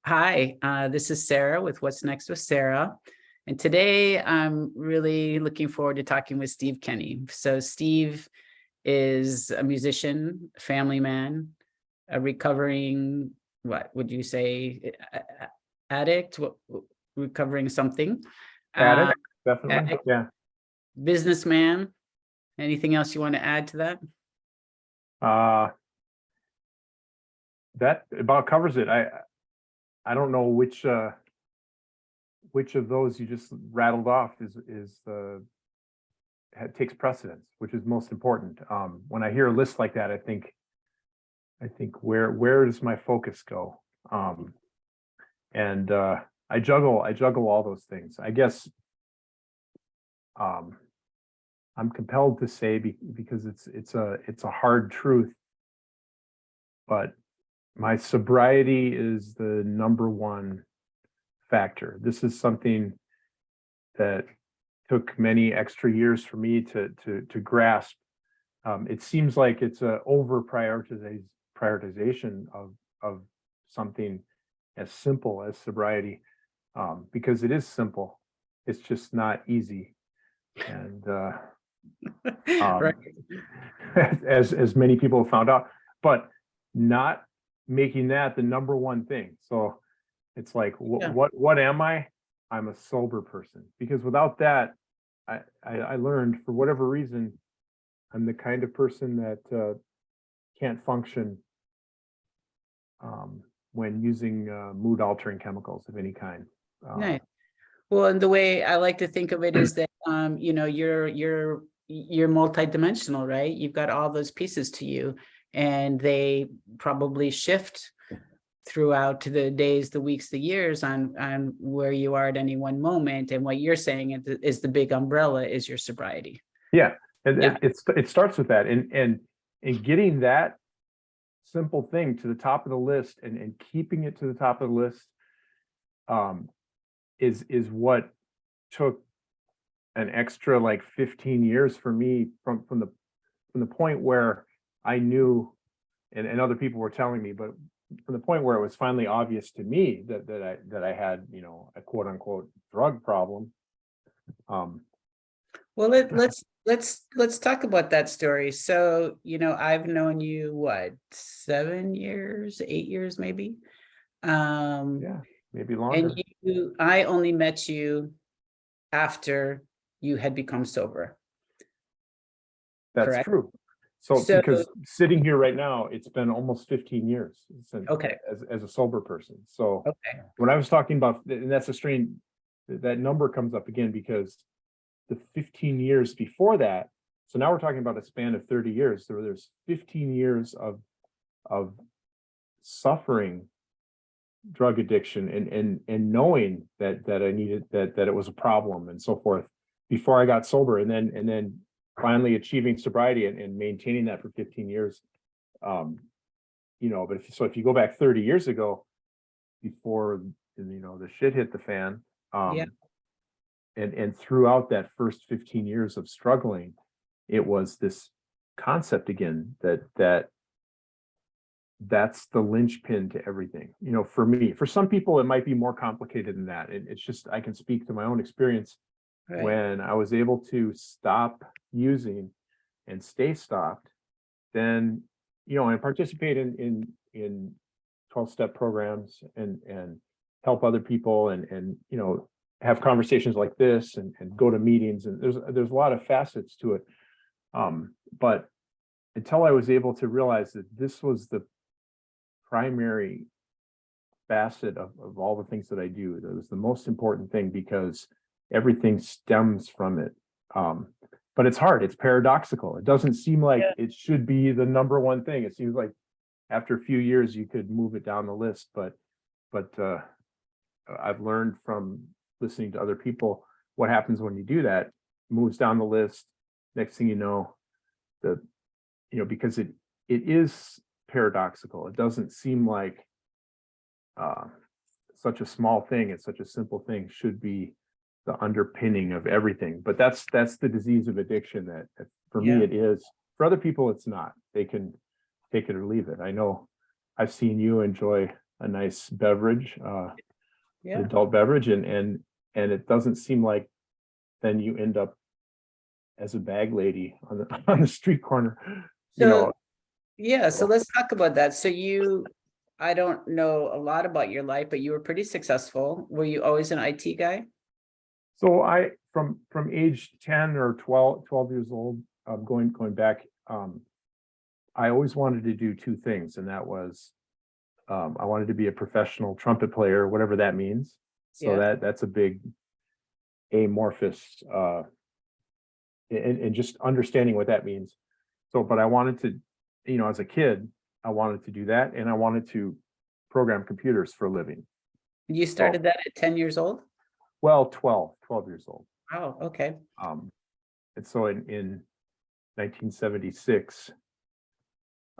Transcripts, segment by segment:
Hi, this is Sarah with What's Next with Sarah. And today I'm really looking forward to talking with Steve Kenny. So Steve is a musician, family man, a recovering, what would you say, addict, recovering something, uh, Addict, definitely. Yeah. businessman. Anything else you want to add to that? That about covers it. I don't know which of those you just rattled off takes precedence, which is most important. When I hear a list like that, I think where does my focus go? And I juggle all those things. I guess I'm compelled to say because it's a hard truth, but my sobriety is the number one factor. This is something that took many extra years for me to grasp. It seems like it's a prioritization of something as simple as sobriety, because it is simple. It's just not easy, and Right. as many people have found out, but not making that the number one thing. So it's like, Yeah. what am I? I'm a sober person, because without that, I learned, for whatever reason, I'm the kind of person that can't function when using mood altering chemicals of any kind. Nice. Well, and the way I like to think of it is that you're multidimensional, right? You've got all those pieces to you, and they probably shift throughout the days, the weeks, the years on where you are at any one moment. And what you're saying is the big umbrella is your sobriety. Yeah, and Yeah. it starts with that, and getting that simple thing to the top of the list, and keeping it to the top of the list, is what took an extra like 15 years for me, from the point where I knew, and other people were telling me, but from the point where it was finally obvious to me that I had, a quote unquote drug problem. Well, let's talk about that story. So, I've known you what, 7 years, 8 years, maybe. Yeah, maybe longer. And I only met you after you had become sober. That's correct? true. So because sitting here right now, it's been almost 15 years since, Okay. as a sober person. So Okay. when I was talking about, and that's a strange, that number comes up again because the 15 years before that, so now we're talking about a span of 30 years. There's 15 years of suffering drug addiction, and knowing that I needed, that it was a problem and so forth, before I got sober, and then finally achieving sobriety and maintaining that for 15 years. But if you go back 30 years ago, before the shit hit the fan, Yeah. and throughout that first 15 years of struggling, it was this concept again that's the linchpin to everything. For me, for some people it might be more complicated than that. It's just, I can speak to my own experience. Right. When I was able to stop using and stay stopped, then and participate in 12-step programs, and help other people, and have conversations like this, and go to meetings, and there's a lot of facets to it. But until I was able to realize that this was the primary facet of all the things that I do, that was the most important thing, because everything stems from it. But it's hard, it's paradoxical. It doesn't seem like it should be the number one thing. It seems like after a few years you could move it down the list, but I've learned from listening to other people what happens when you do that. It moves down the list. Next thing you know, because it is paradoxical. It doesn't seem like such a small thing and such a simple thing should be the underpinning of everything. But that's the disease of addiction, that for me it is. For other people it's not. They can take it or leave it. I know I've seen you enjoy nice beverage, an Yeah. adult beverage, and it doesn't seem like then you end up as a bag lady on the on the street corner, you know. So, yeah, so let's talk about that. So I don't know a lot about your life, but you were pretty successful. Were you always an IT guy? So I, from age 10 or 12 years old, going back, I always wanted to do two things, and that was, I wanted to be a professional trumpet player, whatever that means. So Yeah. that's a big amorphous, and just understanding what that means. So, but I wanted to, as a kid, I wanted to do that, and I wanted to program computers for a living. You So, started that at 10 years old? well, 12 years old. Oh, okay. And so in 1976,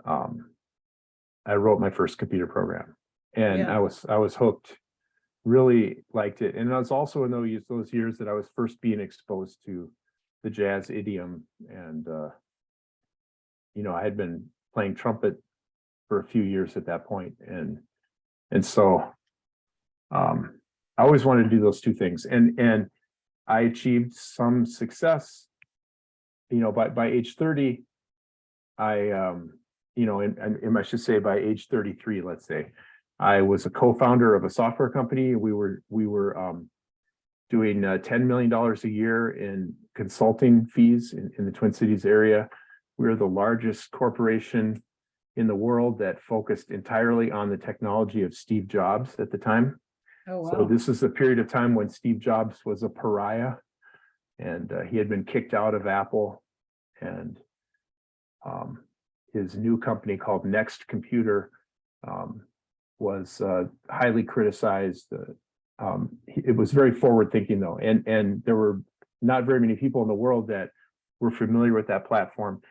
I wrote my first computer program, and Yeah. I was hooked, really liked it. And it was also in those years that I was first being exposed to the jazz idiom. And I had been playing trumpet for a few years at that point, and so I always wanted to do those two things, and I achieved some success. By age 30, I and I should say by age 33, let's say, I was a co-founder of a software company. We were doing $10 million a year in consulting fees in the Twin Cities area. We were the largest corporation in the world that focused entirely on the technology of Steve Jobs at the time. Oh, So wow. this is a period of time when Steve Jobs was a pariah, and he had been kicked out of Apple, and his new company called Next Computer was highly criticized. It was very forward thinking though, and there were not very many people in the world that were familiar with that platform.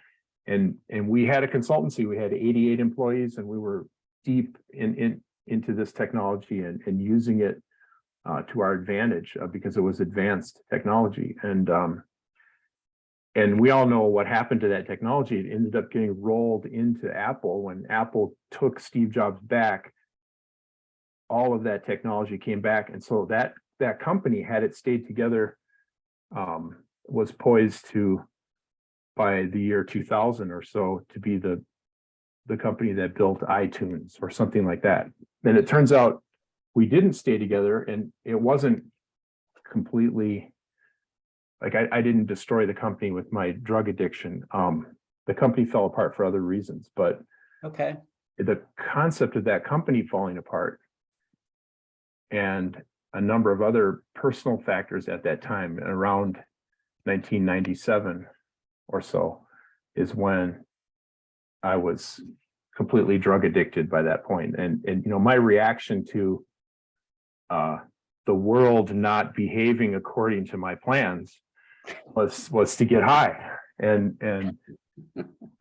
And we had a consultancy. We had 88 employees, and we were deep into this technology and using it to our advantage, because it was advanced technology. And we all know what happened to that technology. It ended up getting rolled into Apple. When Apple took Steve Jobs back, all of that technology came back. And so that company, had it stayed together, was poised to, by the year 2000 or so, to be the company that built iTunes or something like that. Then it turns out we didn't stay together, and it wasn't completely like I didn't destroy the company with my drug addiction. The company fell apart for other reasons, but Okay. the concept of that company falling apart and a number of other personal factors at that time, around 1997 or so, is when I was completely drug addicted by that point. And my reaction to the world not behaving according to my plans was to get high, and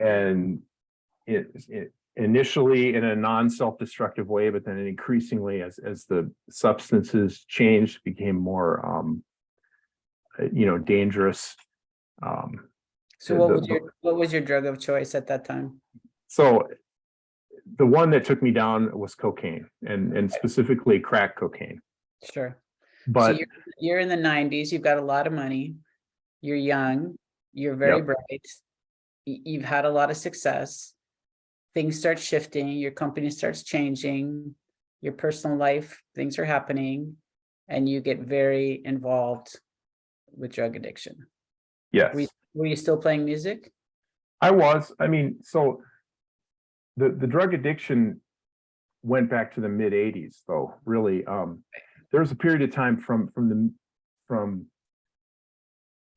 it initially in a non-self-destructive way, but then increasingly as the substances changed, became more dangerous. So what was your drug of choice at that time? So the one that took me down was cocaine, and specifically crack cocaine. Sure. So But you're in the 90s, you've got a lot of money, you're young, you're very Yep. bright, you've had a lot of success, things start shifting, your company starts changing, your personal life, things are happening, and you get very involved with drug addiction. yes, Were you still playing music? I was. I mean, so the drug addiction went back to the mid 80s, though, really. There was a period of time from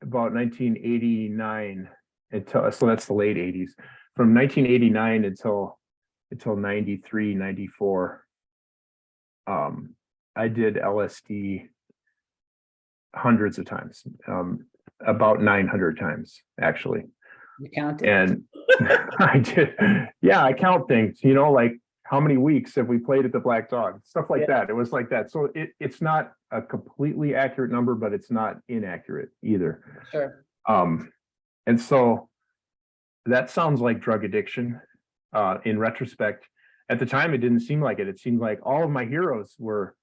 about 1989 until, so that's the late 80s, from 1989 until 93, 94. I did LSD hundreds of times, about 900 times actually. You counted? And I did, yeah, I count things, like how many weeks have we played at the Black Dog, stuff like that. It was like that. So it's not a completely accurate number, but it's not inaccurate either. Sure. And so that sounds like drug addiction in retrospect. at the time, it didn't seem like it. It seemed like all of my heroes were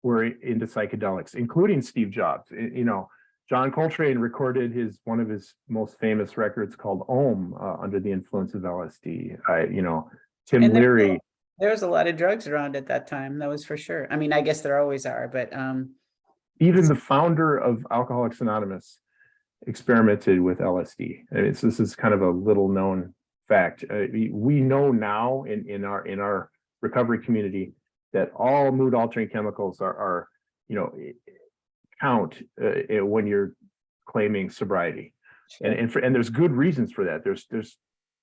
into psychedelics, including Steve Jobs. You know, John Coltrane recorded one of his most famous records called Om under the influence of LSD. Tim And Leary. there was a lot of drugs around at that time. That was for sure. I mean, I guess there always are, but Even the founder of Alcoholics Anonymous experimented with LSD. I mean, this is kind of a little known fact. We know now in our recovery community that all mood altering chemicals are count when you're claiming sobriety, sure. and there's good reasons for that.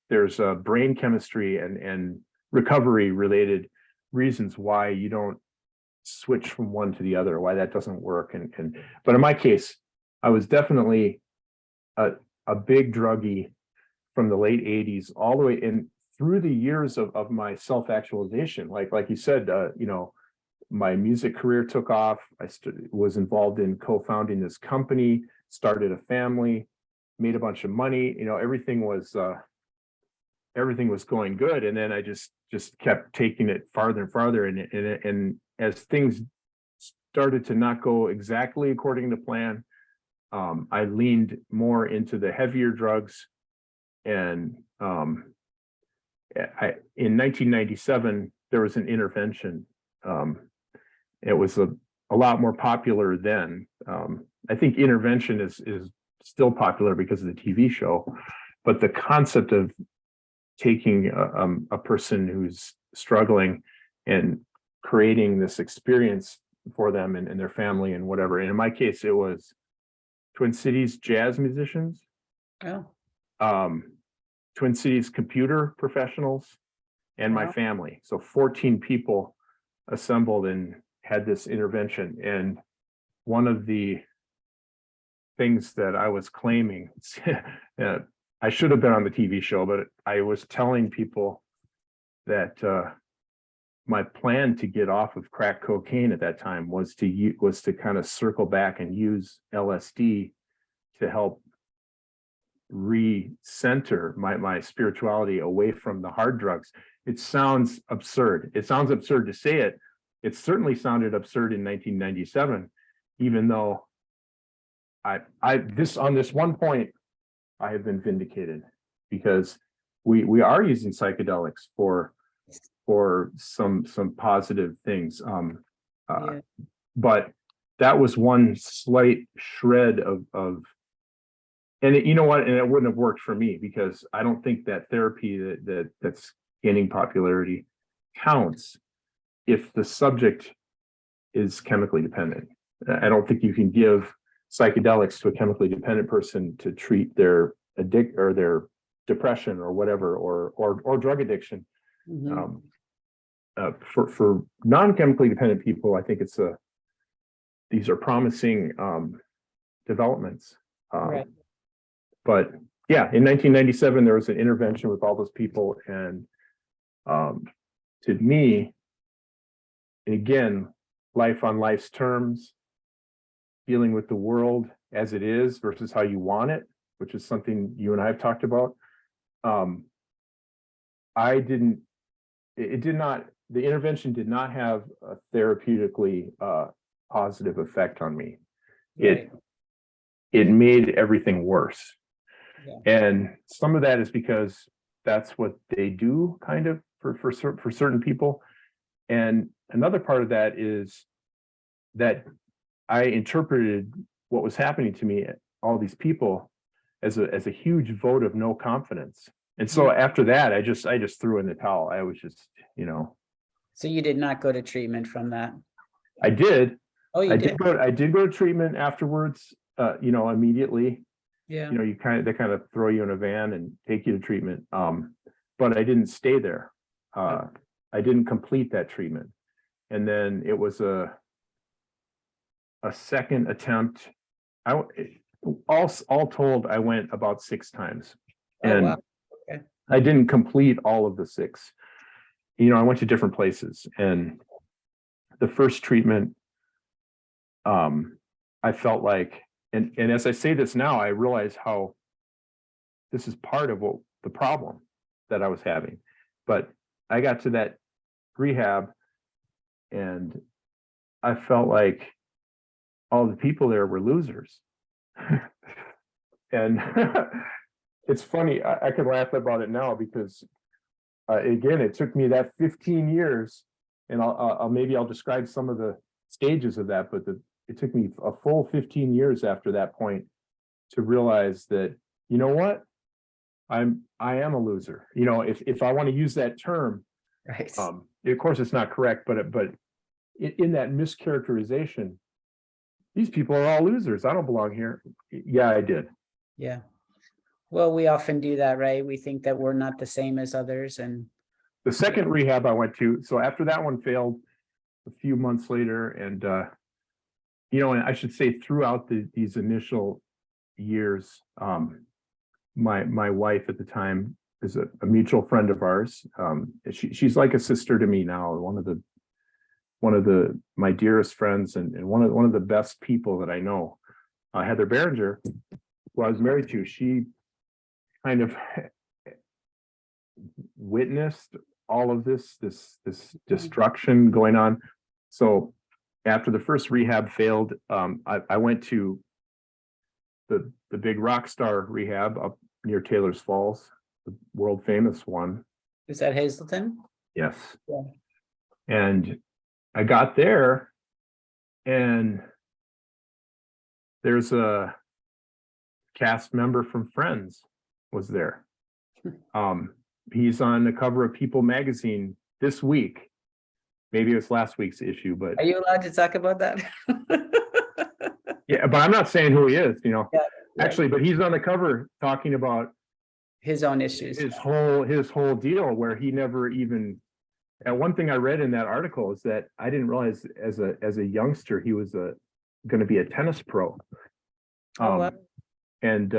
There's brain chemistry and recovery related reasons why you don't switch from one to the other, why that doesn't work. But in my case, I was definitely a big druggie from the late 80s all the way in through the years of my self-actualization. Like you said, my music career took off. I was involved in co-founding this company, started a family, made a bunch of money. Everything was going good, and then I just kept taking it farther and farther. And as things started to not go exactly according to plan, I leaned more into the heavier drugs. And in 1997, there was an intervention. It was a lot more popular then. I think intervention is still popular because of the TV show, but the concept of taking a person who's struggling and creating this experience for them and their family and whatever. And in my case, it was Twin Cities jazz musicians, Twin Cities computer professionals, and my family. So 14 people assembled and had this intervention. And one of the things that I was claiming, I should have been on the TV show, but I was telling people that my plan to get off of crack cocaine at that time was to kind of circle back and use LSD to help recenter my spirituality away from the hard drugs. It sounds absurd. It sounds absurd to say it. It certainly sounded absurd in 1997, even though on this one point, I have been vindicated, because we are using psychedelics for some positive things. But that was one slight shred of and you know what, and it wouldn't have worked for me, because I don't think that therapy that's gaining popularity counts if the subject is chemically dependent. I don't think you can give psychedelics to a chemically dependent person to treat their their depression or whatever, or drug addiction. Mm-hmm. For non-chemically dependent people, I think these are promising developments. Right. But yeah, in 1997, there was an intervention with all those people, and to me, and again, life on life's terms, dealing with the world as it is versus how you want it, which is something you and I have talked about. The intervention did not have a therapeutically positive effect on me. Right. It made everything worse. Yeah. And some of that is because that's what they do, kind of, for certain people. And another part of that is that I interpreted what was happening to me, all these people, as a huge vote of no confidence. And so after that, I just threw in the towel. I was just, So you did not go to treatment from that? I did. Oh, you did? I did go to treatment afterwards, immediately. Yeah. They kind of throw you in a van and take you to treatment. But I didn't stay there. I didn't complete that treatment. And then it was a second attempt. All told, I went about 6 times. And wow. Okay. I didn't complete all of the 6. I went to different places, and the first treatment, I felt like, and as I say this now, I realize how this is part of the problem that I was having. But I got to that rehab, and I felt like all the people there were losers. And it's funny, I can laugh about it now because again, it took me that 15 years, and maybe I'll describe some of the stages of that, but it took me a full 15 years after that point to realize that, you know what, I am a loser. You know, if I want to use that term, Right. of course it's not correct, but in that mischaracterization, these people are all losers. I don't belong here. Yeah, I did. Yeah. Well, we often do that, right? We think that we're not the same as others. And The second rehab I went to, so after that one failed a few months later, and you know, and I should say throughout these initial years, my wife at the time is a mutual friend of ours. She's like a sister to me now, one of my dearest friends, and one of the best people that I know. Heather Behringer, who I was married to, she kind of witnessed all of this destruction going on. So after the first rehab failed, I went to the big rock star rehab up near Taylor's Falls, the world famous one. is that Hazleton? Yes. Yeah. And I got there, and there's a cast member from Friends was there. He's on the cover of People magazine this week. Maybe it was last week's issue, but Are you allowed to talk about that? yeah, but I'm not saying who he is, you know. Yeah, yeah. Actually, but he's on the cover talking about His own issues. his whole deal, where he never even. And one thing I read in that article is that I didn't realize as a youngster he was going to be a tennis pro. Oh, wow. And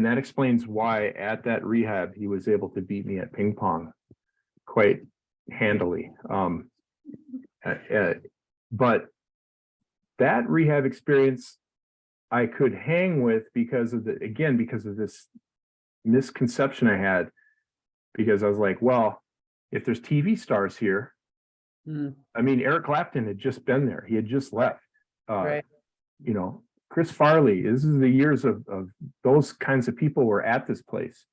that explains why at that rehab he was able to beat me at ping pong quite handily. But that rehab experience I could hang with because of this misconception I had, because I was like, well, if there's TV stars here, I mean, Eric Clapton had just been there. He had just left. Right. You know, Chris Farley, this is the years of those kinds of people were at this place.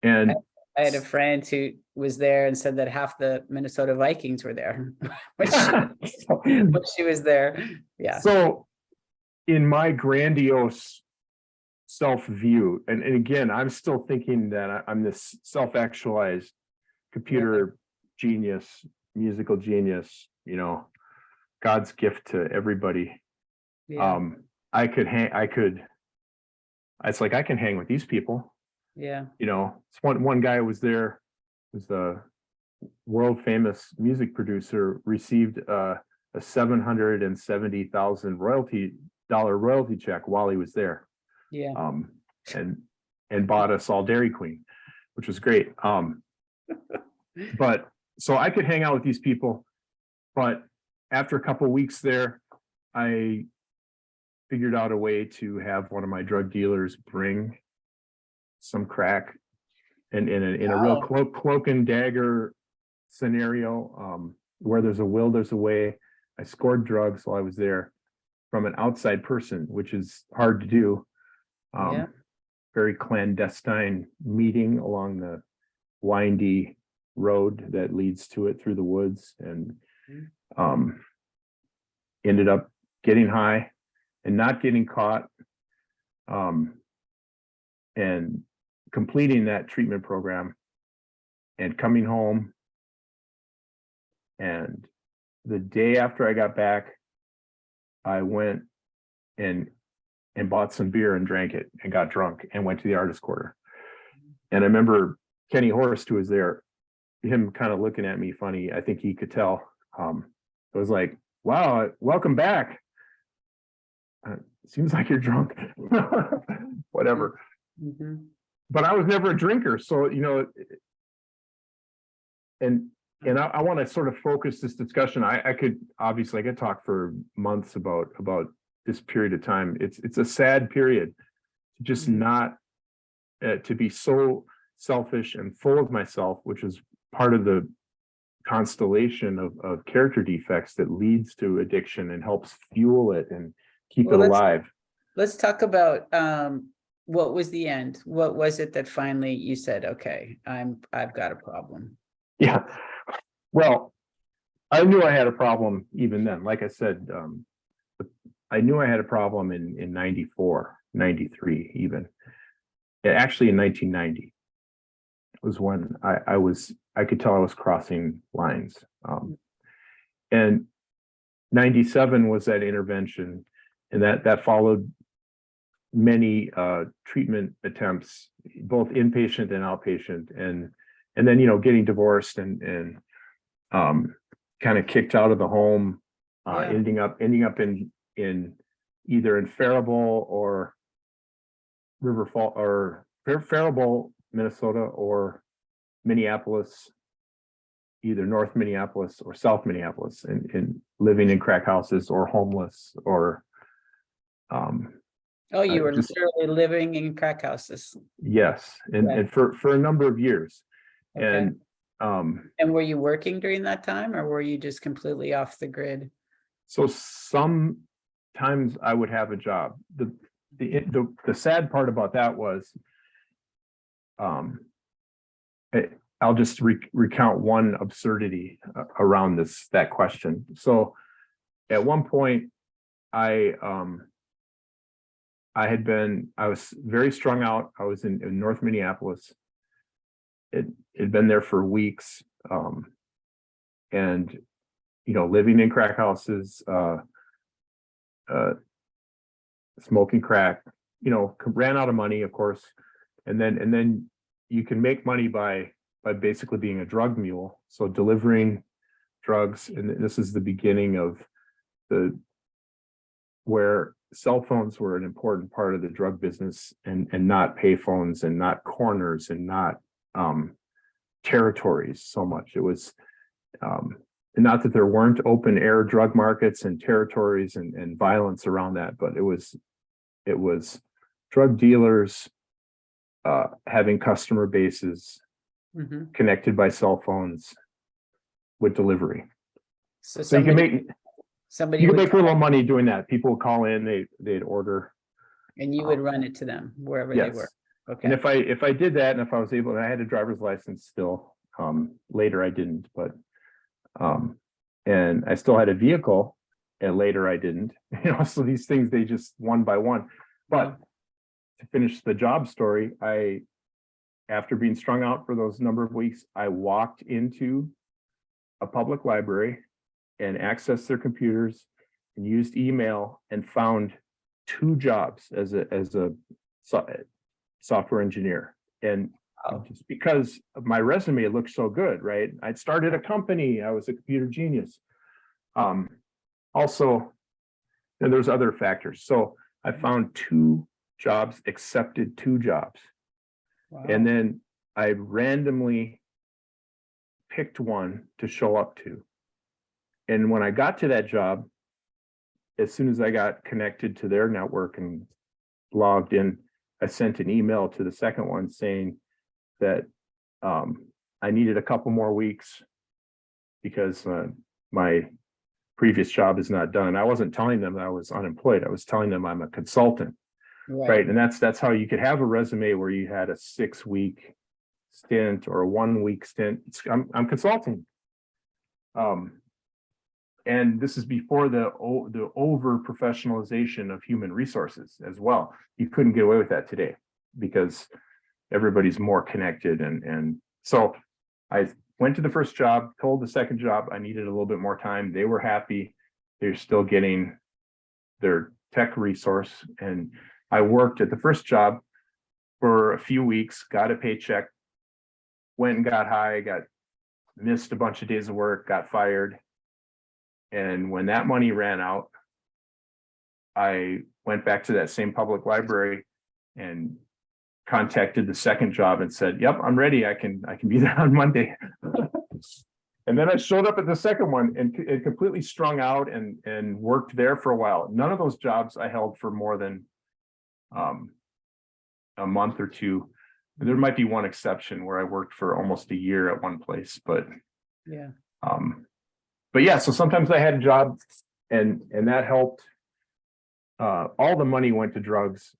And I had a friend who was there and said that half the Minnesota Vikings were there when she was there. Yeah. So in my grandiose self-view, and again, I'm still thinking that I'm this self-actualized computer genius, musical genius, you know, God's gift to everybody. Yeah. It's like I can hang with these people. Yeah. You know, one guy was there, was the world famous music producer, received a $770,000 royalty check while he was there. Yeah. And bought us all Dairy Queen, which was great. But so I could hang out with these people, but after a couple of weeks there, I figured out a way to have one of my drug dealers bring some crack, and in a real cloak and dagger scenario, where there's a will, there's a way. I scored drugs while I was there from an outside person, which is hard to do. Very clandestine meeting along the windy road that leads to it through the woods, and ended up getting high and not getting caught, and completing that treatment program and coming home. And the day after I got back, I went and bought some beer and drank it and got drunk and went to the artist quarter. And I remember Kenny Horst, who was there, him kind of looking at me funny. I think he could tell. It was like, wow, welcome back. Seems like you're drunk. Whatever. But I was never a drinker. So, you know, and I want to sort of focus this discussion. I could talk for months about this period of time. It's a sad period, just not to be so selfish and full of myself, which is part of the constellation of character defects that leads to addiction and helps fuel it and keep Well, it alive. let's talk about what was the end? What was it that finally you said, okay, I've got a problem? Yeah. Well, I knew I had a problem even then. Like I said, I knew I had a problem in 94, 93 even. Actually, in 1990 was when I could tell I was crossing lines. And 97 was that intervention, and that followed many treatment attempts, both inpatient and outpatient, and then getting divorced and kind of kicked out of the home, ending up in either in Faribault or River Fall or Faribault, Minnesota, or Minneapolis, either North Minneapolis or South Minneapolis, and living in crack houses or homeless or Oh, you were just literally living in crack houses. yes, and for a number of years. Okay. And And were you working during that time, or were you just completely off the grid? so sometimes I would have a job. The sad part about that was, I'll just recount one absurdity around that question. So at one point, I was very strung out. I was in North Minneapolis. It had been there for weeks, and living in crack houses, smoking crack, ran out of money, of course, and then you can make money by basically being a drug mule, so delivering drugs. And this is the beginning of where cell phones were an important part of the drug business, and not pay phones and not corners and not territories so much. It was not that there weren't open air drug markets and territories and violence around that, but it was drug dealers having customer bases connected by cell phones with delivery. So you can make a little money doing that. People would call in, they'd order, and you would run it to them wherever they were. Okay. And if I did that, and if I was able, and I had a driver's license still, later I didn't, but and I still had a vehicle, and later I didn't, so these things, they just one by one. But to finish the job story, after being strung out for those number of weeks, I walked into a public library and accessed their computers and used email and found 2 jobs as a software engineer. And just because my resume looked so good, right? I'd started a company. I was a computer genius. Also, and there's other factors. So I found 2 jobs, accepted 2 jobs. Wow. And then I randomly picked one to show up to. And when I got to that job, as soon as I got connected to their network and logged in, I sent an email to the second one saying that I needed a couple more weeks because my previous job is not done. I wasn't telling them that I was unemployed. I was telling them I'm a consultant, right? And that's how you could have a resume where you had a 6-week stint or a 1-week stint. I'm consulting. And this is before the over professionalization of human resources as well. You couldn't get away with that today because everybody's more connected. And so I went to the first job, told the second job I needed a little bit more time. They were happy. They're still getting their tech resource. And I worked at the first job for a few weeks, got a paycheck, went and got high, missed a bunch of days of work, got fired. And when that money ran out, I went back to that same public library and contacted the second job and said, "Yep, I'm ready. I can be there on Monday." And then I showed up at the second one and completely strung out and worked there for a while. None of those jobs I held for more than a month or two. There might be one exception where I worked for almost a year at one place, but But yeah, so sometimes I had a job, and that helped. All the money went to drugs.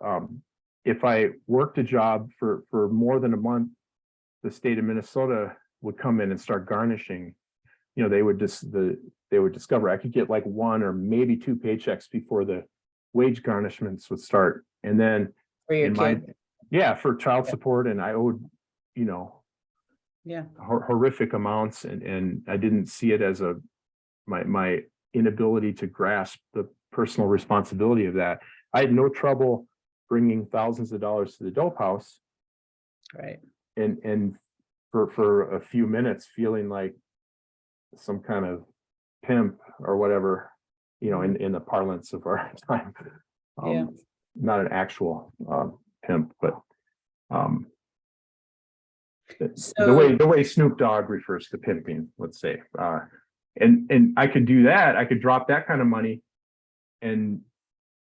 If I worked a job for more than a month, the state of Minnesota would come in and start garnishing. They would discover I could get like one or maybe two paychecks before the wage garnishments would start. And then For your kid. for child Yeah. support, and I owed, Yeah. horrific amounts, and I didn't see it as my inability to grasp the personal responsibility of that. I had no trouble bringing thousands of dollars to the dope house, Right. and for a few minutes feeling like some kind of pimp or whatever, in the parlance of our time. Yeah. Not an actual pimp, but the way Snoop Dogg refers to pimping, let's say. And I could do that. I could drop that kind of money and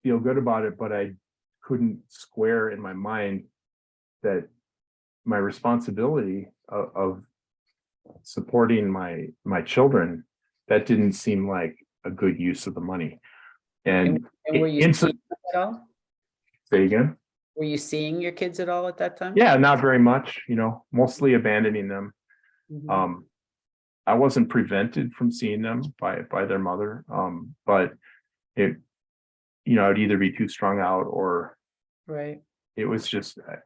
feel good about it, but I couldn't square in my mind that my responsibility of supporting my children, that didn't seem like a good use of the money. And were you seeing them at all? Say again? Were you seeing your kids at all at that time? Yeah, not very much, mostly abandoning them. Mhm. I wasn't prevented from seeing them by their mother, but it, I'd either be too strung out, or Right. it was just a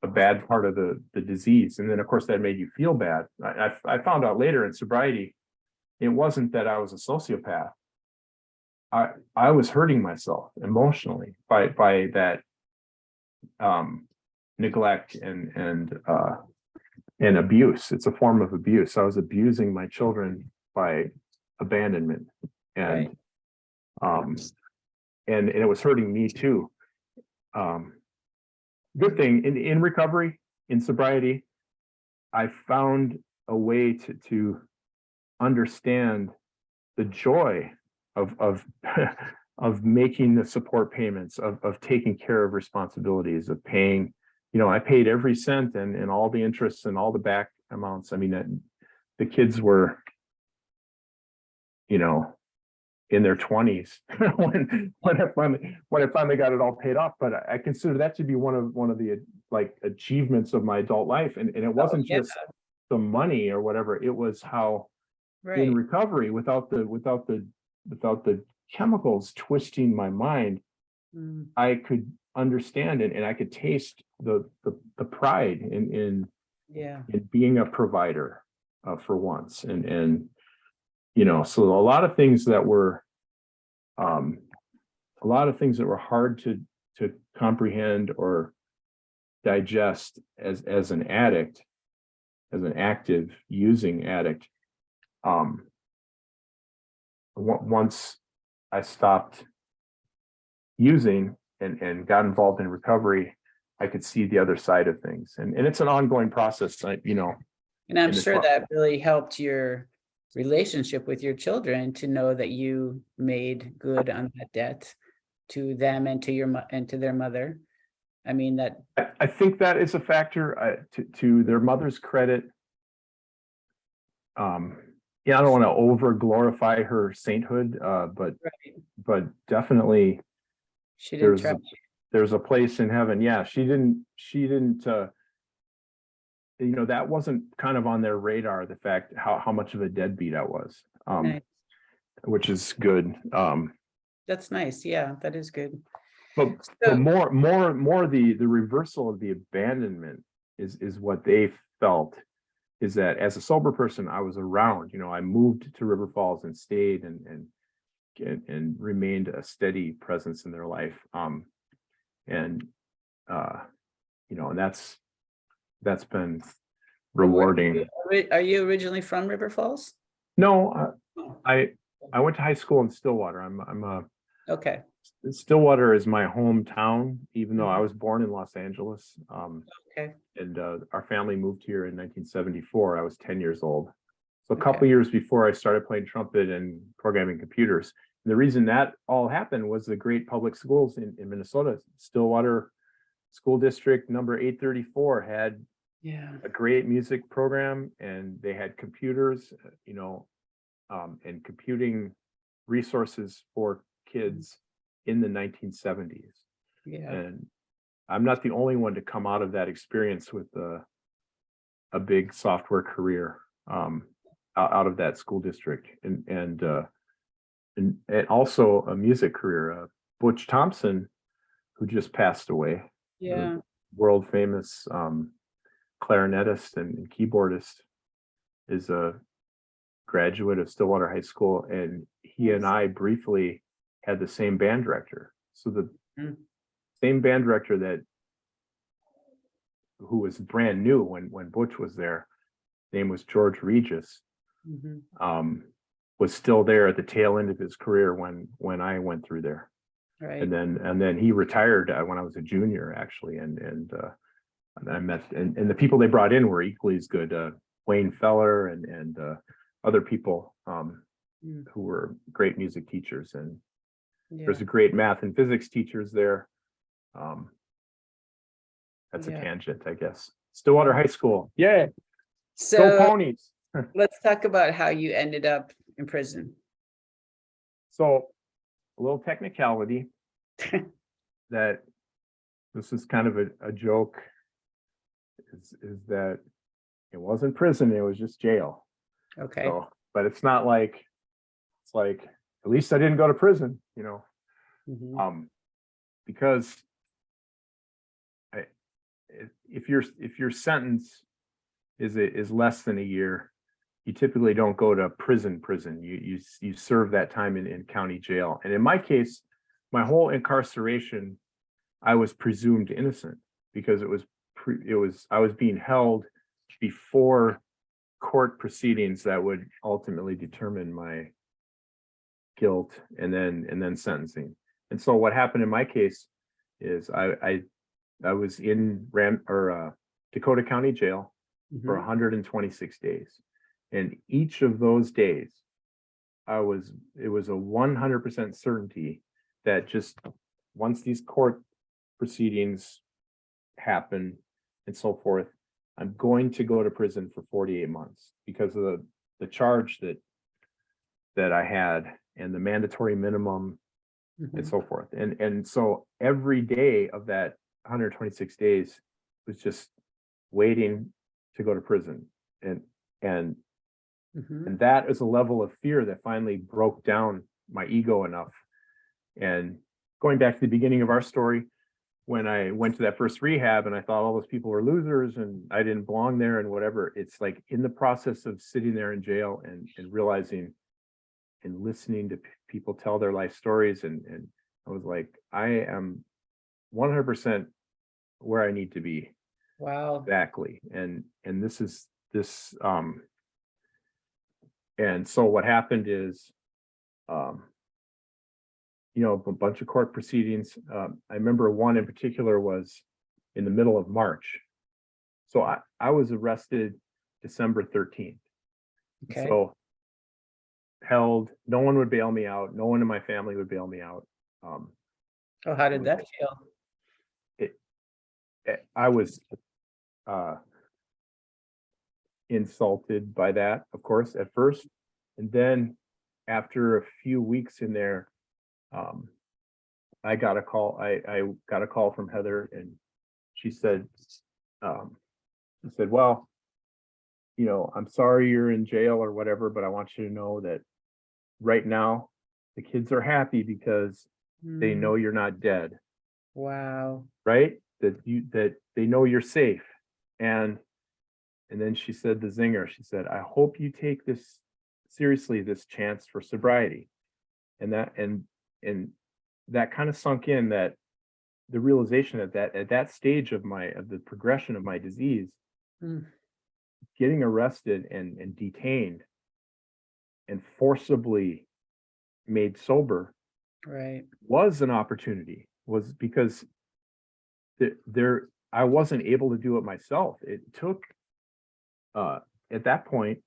bad part of the disease. And then of course that made you feel bad. I found out later in sobriety, it wasn't that I was a sociopath. I was hurting myself emotionally by that neglect and abuse. It's a form of abuse. I was abusing my children by abandonment, and and it was hurting me too. Good thing in recovery, in sobriety, I found a way to understand the joy of of making the support payments, of taking care of responsibilities, of paying. I paid every cent and all the interests and all the back amounts. I mean, the kids were, in their 20s when I finally got it all paid off. But I consider that to be one of the like achievements of my adult life. And it wasn't just the money or whatever. It was how in recovery, without the chemicals twisting my mind, I could understand it, and I could taste the pride in being a provider for once. And so a lot of things that were hard to comprehend or digest as an addict, as an active using addict. Once I stopped using and got involved in recovery, I could see the other side of things. And it's an ongoing process, And I'm sure that really helped your relationship with your children, to know that you made good on that debt to them and to their mother. I mean, that I think that is a factor. To their mother's credit, I don't want to over glorify her sainthood, but definitely she didn't try. There's a place in heaven. Yeah, she didn't that wasn't kind of on their radar, the fact how much of a deadbeat I was, Nice. which is good. That's nice. Yeah, that is good. But more the reversal of the abandonment is what they felt, is that as a sober person, I was around. I moved to River Falls and stayed and remained a steady presence in their life. And that's been rewarding. Are you originally from River Falls? No, I went to high school in Stillwater. I'm okay. Stillwater is my hometown, even though I was born in Los Angeles. Okay. And our family moved here in 1974. I was 10 years old. So a couple years before I started playing trumpet and programming computers. And the reason that all happened was the great public schools in Minnesota. Stillwater School District number 834 had Yeah. a great music program, and they had computers, and computing resources for kids in the 1970s. Yeah. And I'm not the only one to come out of that experience with a big software career, out of that school district, and also a music career. Butch Thompson, who just passed away, the Yeah. world famous clarinetist and keyboardist, is a graduate of Stillwater High School, and he and I briefly had the same band director. So the Mm. same band director who was brand new when Butch was there, name was George Regis, Mhm. was still there at the tail end of his career when I went through there. Right. And then he retired when I was a junior, actually, and I met, and the people they brought in were equally as good. Wayne Feller and other people who were great music teachers, and there's a great math and physics teachers there. That's a tangent, I guess. Stillwater High School, yay! Go So Ponies! let's talk about how you ended up in prison. So a little technicality that this is kind of a joke is that it wasn't prison, it was just jail. Okay. So, but it's not like, it's like, at least I didn't go to prison, Mhm. because if your sentence is less than a year, you typically don't go to prison. You serve that time in county jail. And in my case, my whole incarceration, I was presumed innocent because I was being held before court proceedings that would ultimately determine my guilt and then sentencing. And so what happened in my case is I was in Dakota County Jail for Mhm. 126 days. And each of those days, it was a 100% certainty that just once these court proceedings happen and so forth, I'm going to go to prison for 48 months because of the charge that I had and the mandatory minimum and Mhm. so forth. And so every day of that 126 days was just waiting to go to prison. And Mhm. that is a level of fear that finally broke down my ego enough. And going back to the beginning of our story, when I went to that first rehab and I thought all those people were losers and I didn't belong there and whatever, it's like in the process of sitting there in jail and realizing and listening to people tell their life stories, and I was like, I am 100% where I need to be. Wow. Exactly. And this is this and so what happened is a bunch of court proceedings. I remember one in particular was in the middle of March. So I was arrested December 13th. Okay. So held, no one would bail me out. No one in my family would bail me out. Oh, how It did was, that feel? I was insulted by that, of course, at first. And then after a few weeks in there, I got a call. I got a call from Heather, and she said, well, I'm sorry you're in jail or whatever, but I want you to know that right now the kids are happy because they know you're not dead, Wow. right? That they know you're safe. And then she said the zinger, she said, I hope you take this seriously, this chance for sobriety. And that kind of sunk in, that the realization that at that stage of the progression of my disease, Mm. getting arrested and detained and forcibly made sober Right. was an opportunity, was because there I wasn't able to do it myself. It took at that point,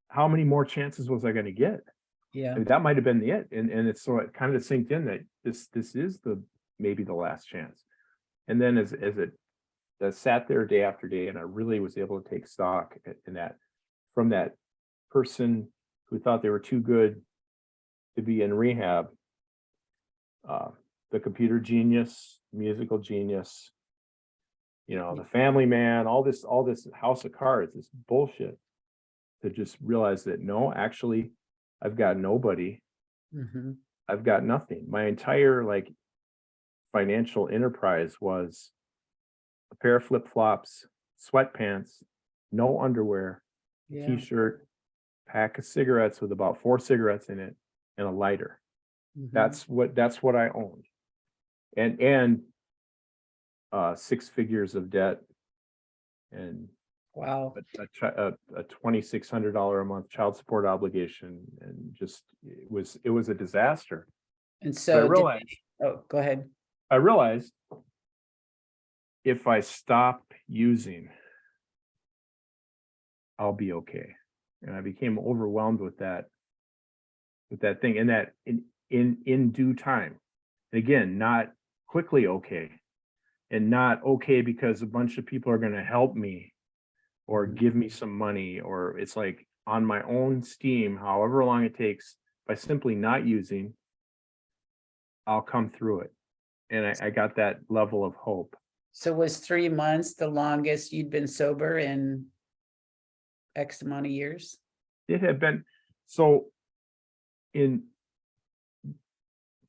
how many more chances was I going to get? Yeah. I mean, that might have been it. And it's so it kind of sinked in that this is maybe the last chance. And then as it that sat there day after day, and I really was able to take stock in that, from that person who thought they were too good to be in rehab, uh, the computer genius, musical genius, the family man, all this house of cards, this bullshit, to just realize that no, actually, I've got nobody. Mhm. I've got nothing. My entire like financial enterprise was a pair of flip-flops, sweatpants, no underwear, a Yeah. t-shirt, pack of cigarettes with about 4 cigarettes in it, and a lighter. Mhm. That's what I owned. And 6 figures of debt, and Wow. a $2,600 a month child support obligation, and just it was a disaster. And But so oh, go ahead. I realized if I stop using, I'll be okay. And I became overwhelmed with that thing, and that in due time. And again, not quickly okay, and not okay because a bunch of people are going to help me or Mhm. give me some money, or it's like on my own steam, however long it takes, by simply not using, I'll come through it. And I got that level of hope. So was 3 months the longest you'd been sober in X amount of years? It had been so in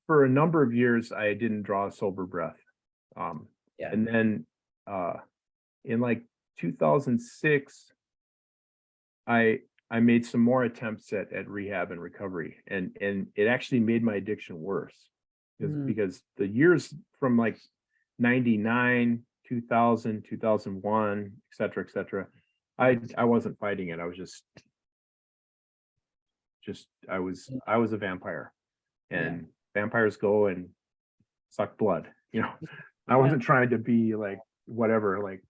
for a number of years, I didn't draw a sober breath. Yeah. And then in like 2006, I I made some more attempts at rehab and recovery, and it actually made my addiction worse, Mm. because the years from like 99, 2000, 2001, et cetera, I wasn't fighting it. I was just I was a vampire, Yeah. and vampires go and suck blood. I Yeah. wasn't trying to be like whatever, like,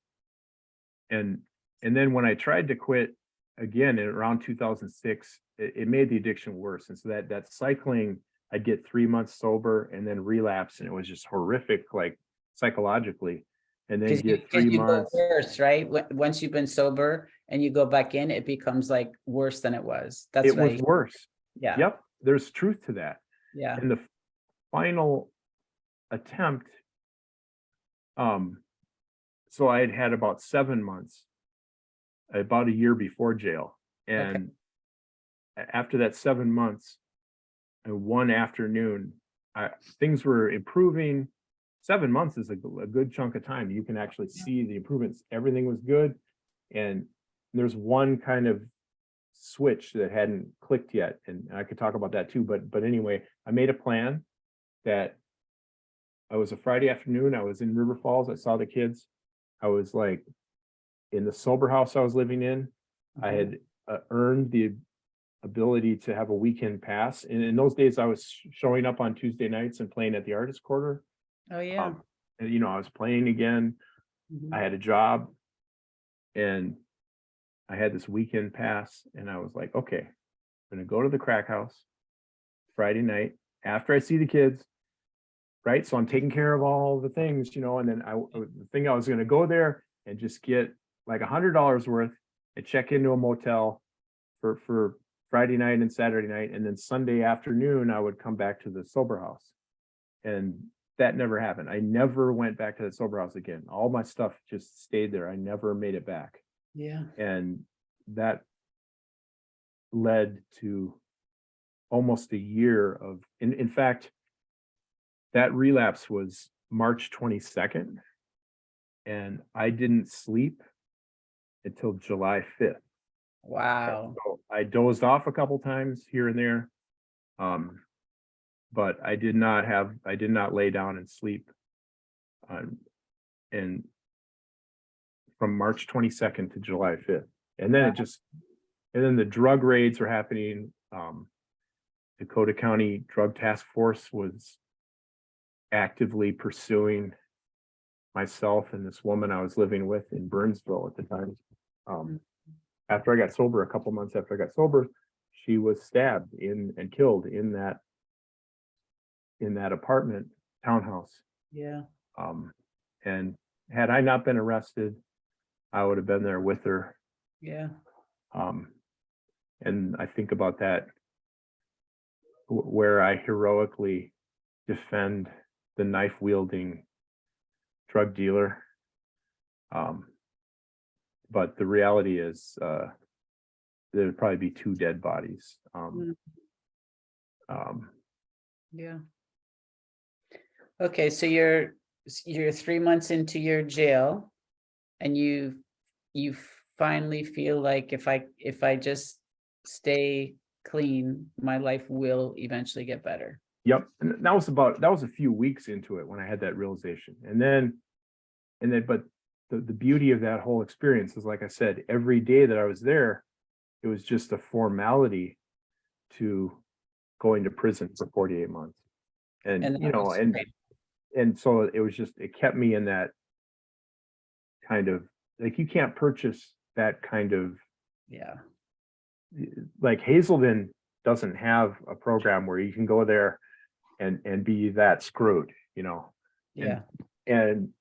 and then when I tried to quit again in around 2006, it made the addiction worse. And so that cycling, I'd get 3 months sober and then relapse, and it was just horrific, like psychologically, and then Because get 3 you go months. worse, right? Once you've been sober and you go back in, it becomes like worse than it was. That's It what was I, worse. yeah, Yep, there's truth to that. yeah. And the final attempt, um, so I had had about 7 months, about a year before jail, Okay. and after that 7 months, and one afternoon, I things were improving. 7 months is a good chunk of time. You can actually see the improvements. Everything was good, and there's one kind of switch that hadn't clicked yet, and I could talk about that too. But anyway, I made a plan that I was a Friday afternoon. I was in River Falls. I saw the kids. I was like in the sober house I was living in. I Mhm. had earned the ability to have a weekend pass. And in those days, I was showing up on Tuesday nights and playing at the Artist Quarter. Oh, yeah. And I was playing again. I Mhm. had a job, and I had this weekend pass, and I was like, okay, I'm gonna go to the crack house Friday night after I see the kids, right? So I'm taking care of all the things, and then the thing I was gonna go there and just get like $100 worth and check into a motel for Friday night and Saturday night, and then Sunday afternoon I would come back to the sober house. And that never happened. I never went back to the sober house again. All my stuff just stayed there. I never made it back. Yeah. And that led to almost a year of, in fact, that relapse was March 22nd, and I didn't sleep until July 5th. Wow. So I dozed off a couple times here and there. But I did not lay down and sleep. And from March 22nd to July 5th. And then Wow. the drug raids were happening. Dakota County Drug Task Force was actively pursuing myself and this woman I was living with in Burnsville at the time. Mm. After I got sober, a couple months after I got sober, she was stabbed and killed in that apartment townhouse. Yeah. Um, and had I not been arrested, I would have been there with her. Yeah. And I think about that, where I heroically defend the knife wielding drug dealer. But the reality is, there'd probably be 2 dead bodies. Yeah. Okay, so you're 3 months into your jail, and you finally feel like if I just stay clean, my life will eventually get better. Yep, and that was a few weeks into it when I had that realization, and then, but the beauty of that whole experience is, like I said, every day that I was there, it was just a formality to going to prison for 48 months, and that was great. and so it was just, it kept me in that kind of, like, you can't purchase that kind of, Yeah. like Hazelden doesn't have a program where you can go there and be that screwed, Yeah. and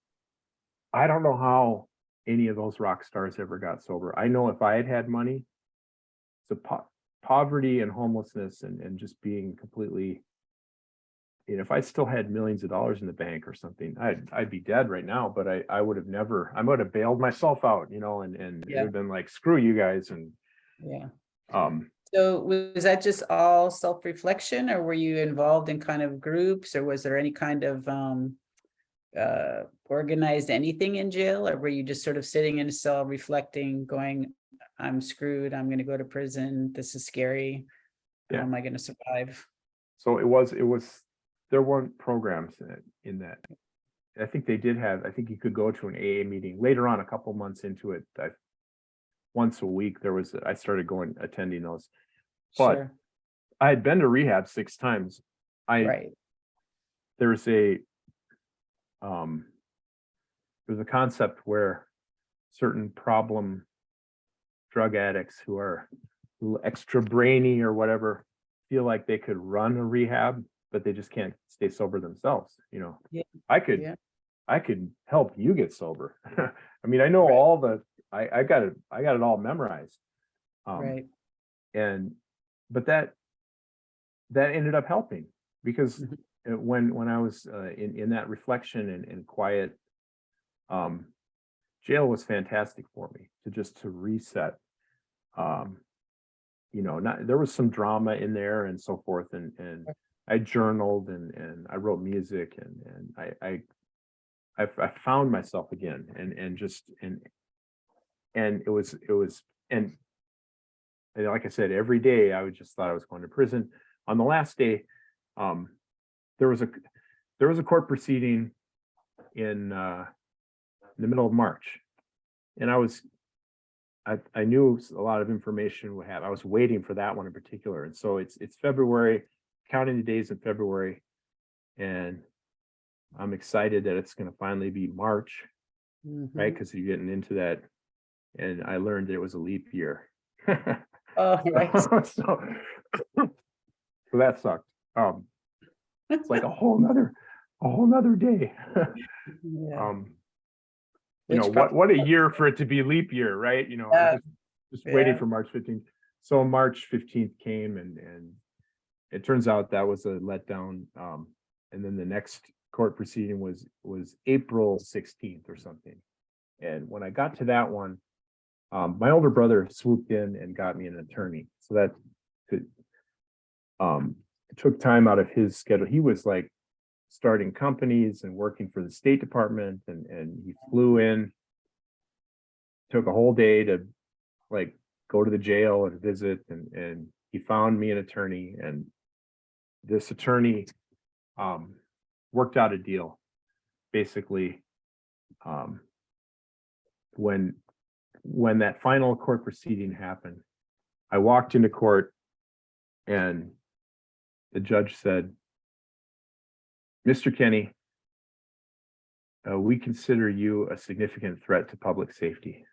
I don't know how any of those rock stars ever got sober. I know if I had had money, the poverty and homelessness and just being completely, if I still had millions of dollars in the bank or something, I'd be dead right now. But I would have never, I would have bailed myself out, and it would have been like, screw you guys. And Yeah. um So was that just all self-reflection, or were you involved in kind of groups, or was there any kind of organized anything in jail, or were you just sort of sitting in a cell reflecting, going, I'm screwed, I'm going to go to prison, this is scary, how Yeah. am I going to survive? So it was, there weren't programs in that. I think they did have, I think you could go to an AA meeting later on, a couple months into it. Once a week I started attending those. But Sure. I had been to rehab 6 times. Right. There's a concept where certain problem drug addicts who are a little extra brainy or whatever feel like they could run a rehab, but they just can't stay sober themselves. Yeah. I could Yeah. I could help you get sober. I mean, I know Right. all the, I got it all memorized. Right. But that ended up helping, because Mhm. when I was in that reflection and quiet, jail was fantastic for me to reset. There was some drama in there and so forth, and I journaled and I wrote music, and I found myself again, and it was and like I said, every day I just thought I was going to prison. On the last day, um, there was a court proceeding in the middle of March, and I knew a lot of information would have. I was waiting for that one in particular, and so it's February, counting the days in February, and I'm excited that it's going to finally be March, right? Mhm. Because you're getting into that, and I learned it was a leap year. Oh, right. so that sucked. It's like a whole nother day. Yeah. Which What a probably, year for it to be leap year, right? yeah, Just waiting yeah. for March 15th. So March 15th came, and it turns out that was a letdown. And then the next court proceeding was April 16th or something. And when I got to that one, my older brother swooped in and got me an attorney. So that could, took time out of his schedule. He was like starting companies and working for the State Department, and he flew in, took a whole day to like go to the jail and visit, and he found me an attorney, and this attorney worked out a deal. Basically, when that final court proceeding happened, I walked into court, and the judge said, "Mr. Kenny, we consider you a significant threat to public safety."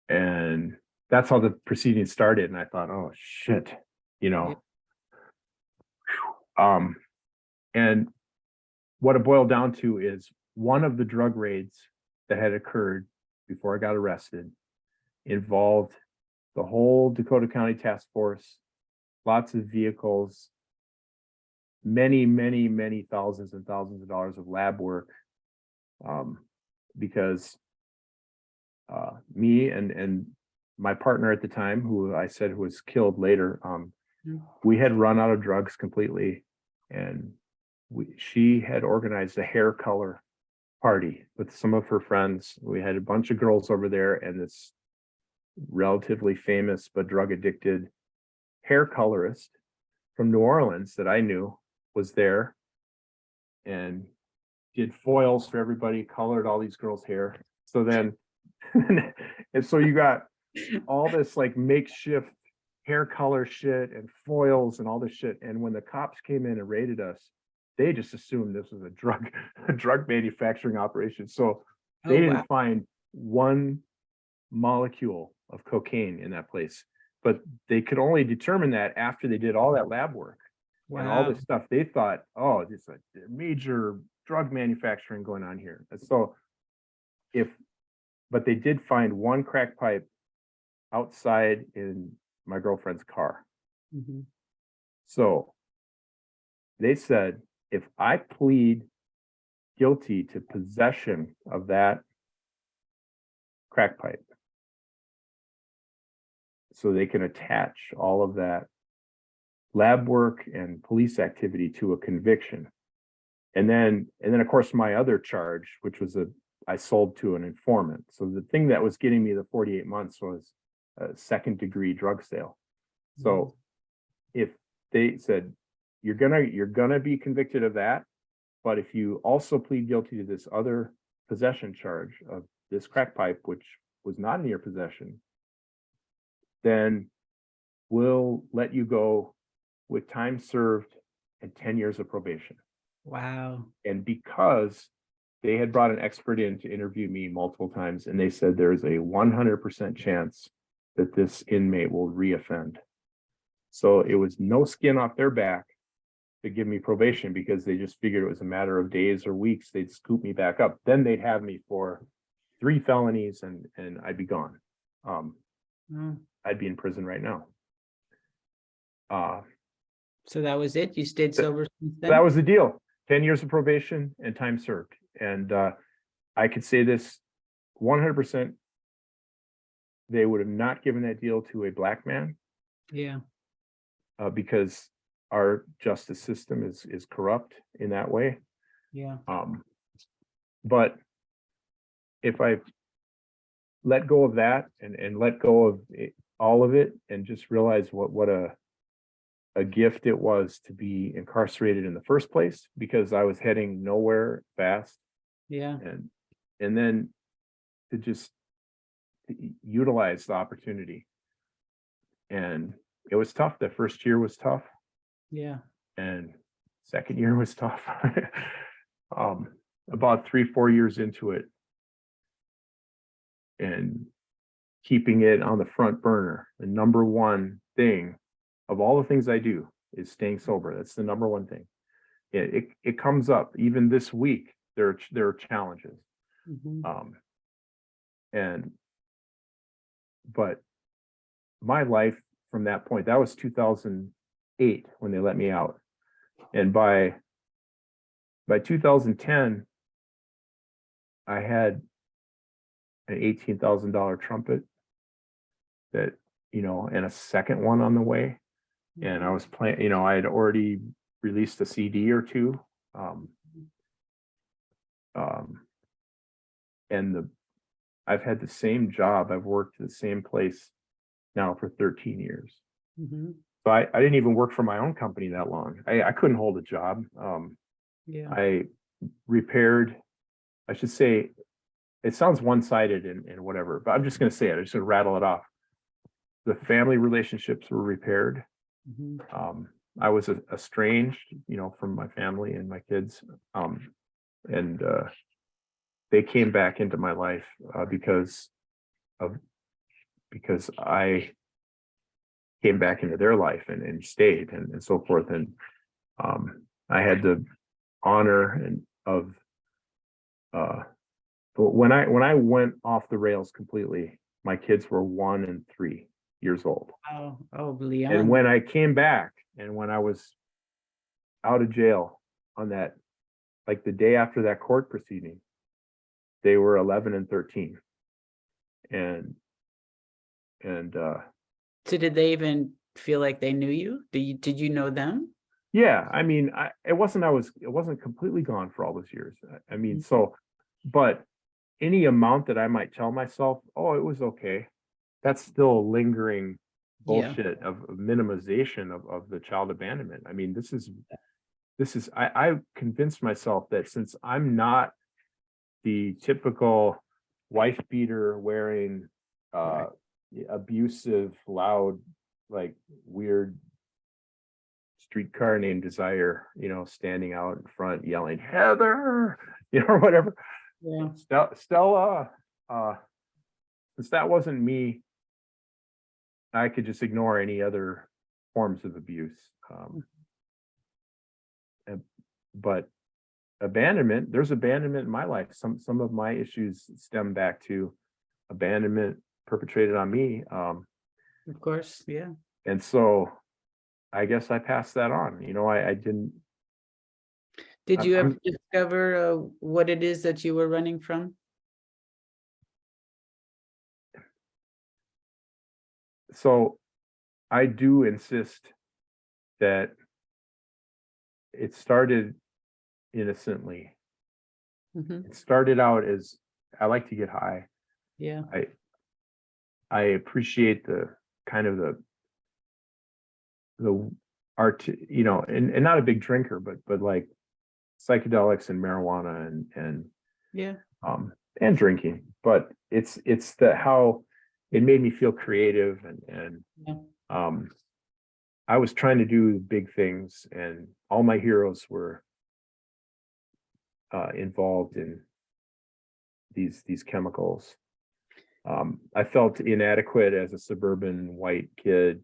And that's how the proceedings started. And I thought, oh shit, you Yeah. know. And what it boiled down to is one of the drug raids that had occurred before I got arrested involved the whole Dakota County Task Force, lots of vehicles, many, many, many thousands and thousands of dollars of lab work, because me and my partner at the time, who I said was killed later, we had run out of drugs completely, and she had organized a hair color party with some of her friends. We had a bunch of girls over there, and this relatively famous but drug addicted hair colorist from New Orleans that I knew was there and did foils for everybody, colored all these girls' hair. So then, and so you got all this like makeshift hair color shit and foils and all this shit. And when the cops came in and raided us, they just assumed this was a drug manufacturing operation. So they didn't find one molecule of cocaine in that place, but they could only determine that after they did all that lab work and all this stuff. They thought, oh, it's a major drug manufacturing going on here. And so but they did find one crack pipe outside in my girlfriend's car. So they said, if I plead guilty to possession of that crack pipe, so they can attach all of that lab work and police activity to a conviction. And then of course my other charge, which was I sold to an informant. So the thing that was getting me the 48 months was a second degree drug sale. So if they said, you're gonna be convicted of that, but if you also plead guilty to this other possession charge of this crack pipe, which was not in your possession, then we'll let you go with time served and 10 years of probation. Wow. And because they had brought an expert in to interview me multiple times, and they said there's a 100% chance that this inmate will reoffend. So it was no skin off their back to give me probation, because they just figured it was a matter of days or weeks. They'd scoop me back up. Then they'd have me for 3 felonies and I'd be gone. I'd be in prison right now. So that was it? You stayed sober since then? That was the deal. 10 years of probation and time served. And I could say this 100%, they would have not given that deal to a black man. Yeah. Because our justice system is corrupt in that way. Yeah. But if I let go of that and let go of all of it and just realize what a gift it was to be incarcerated in the first place, because I was heading nowhere fast. Yeah. And then to just utilize the opportunity. And it was tough. The first year was tough. Yeah. And second year was tough. About 3-4 years into it, and keeping it on the front burner, the number one thing of all the things I do is staying sober. That's the number one thing. It comes up even this week. There are challenges. But my life from that point, that was 2008 when they let me out. And by 2010, I had an $18,000 trumpet that, and a second one on the way. And I was playing, I had already released a CD or two. And I've had the same job. I've worked at the same place now for 13 years. So I didn't even work for my own company that long. I couldn't hold a job. I repaired, I should say, it sounds one-sided and whatever, but I'm just going to say it. I'm just going to rattle it off. The family relationships were repaired. I was estranged, from my family and my kids. And they came back into my life because I came back into their life and stayed and so forth. And I had the honor of but when I went off the rails completely, my kids were 1 and 3 years old. Oh, And Leon. when I came back and when I was out of jail on that, like the day after that court proceeding, they were 11 and 13. And So did they even feel like they knew you? Did you know them? yeah, I mean, it wasn't completely gone for all those years. I mean, so, but any amount that I might tell myself, oh, it was okay, that's still lingering Yeah. bullshit of minimization of the child abandonment. I mean, I convinced myself that since I'm not the typical wife beater wearing Right. abusive, loud, like weird streetcar named Desire, standing out in front yelling, Heather, or whatever. Yeah. Stella, since that wasn't me, I could just ignore any other forms of abuse. But abandonment, there's abandonment in my life. Some of my issues stem back to abandonment perpetrated on me. Of course. Yeah. And so I guess I passed that on. I didn't. Did you ever I'm discover what it is that you were running from? So I do insist that it started innocently. Mhm. It started out as I like to get high. Yeah. I appreciate the kind of the art, and not a big drinker, but like psychedelics and marijuana Yeah. and drinking. But it's the how it made me feel creative and Yeah. I was trying to do big things, and all my heroes were involved in these chemicals. I felt inadequate as a suburban white kid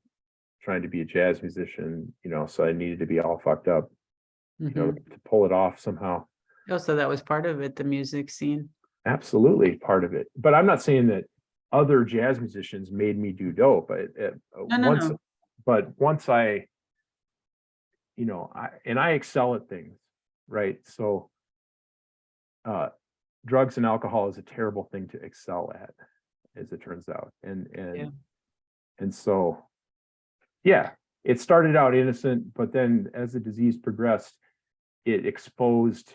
trying to be a jazz musician, so I needed to be all fucked up, Mhm. to pull it off somehow. Oh, so that was part of it, the music scene. Absolutely part of it. But I'm not saying that other jazz musicians made me do dope. No, no, no. Once I excel at things, right? So uh drugs and alcohol is a terrible thing to excel at, as it turns out. Yeah. And so yeah, it started out innocent, but then as the disease progressed, it exposed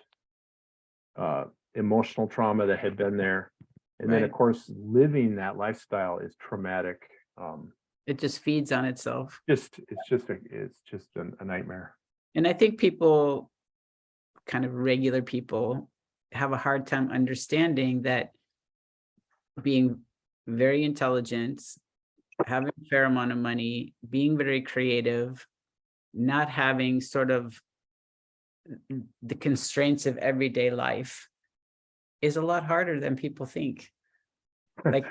emotional trauma that had been there. And then of Right. course, living that lifestyle is traumatic. It just feeds on itself. It's just a nightmare. And I think people, kind of regular people, have a hard time understanding that being very intelligent, having a fair amount of money, being very creative, not having sort of the constraints of everyday life is a lot harder than people think. Like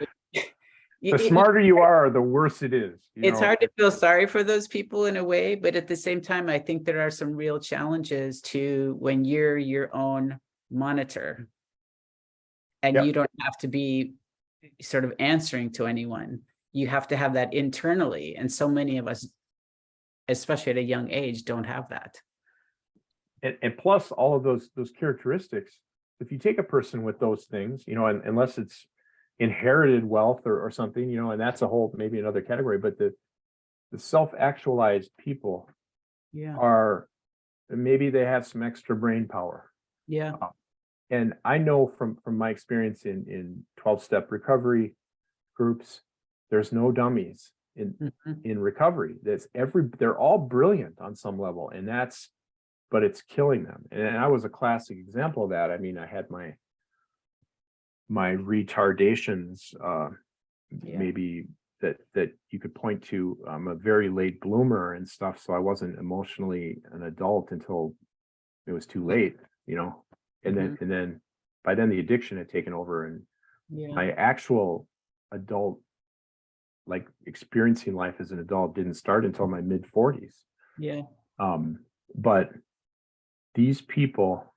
The smarter you are, the worse it is. it's hard to feel sorry for those people in a way, but at the same time, I think there are some real challenges to when you're your own monitor and Yeah, you don't have to be sort of answering to anyone. You have to have that internally. And so many of us, especially at a young age, don't have that. and plus all of those characteristics. If you take a person with those things, and unless it's inherited wealth or something, and that's a whole maybe another category. But the self-actualized people Yeah. are, maybe they have some extra brain power. Yeah. And I know from my experience in 12-step recovery groups, there's no dummies Mhm. in recovery. They're all brilliant on some level, but it's killing them. And I was a classic example of that. I mean, I had my retardations, Yeah. maybe that you could point to. I'm a very late bloomer and stuff, so I wasn't emotionally an adult until it was too late, and Mhm. then by then the addiction had taken over, and Yeah. my actual adult, like experiencing life as an adult, didn't start until my mid 40s. Yeah. But these people,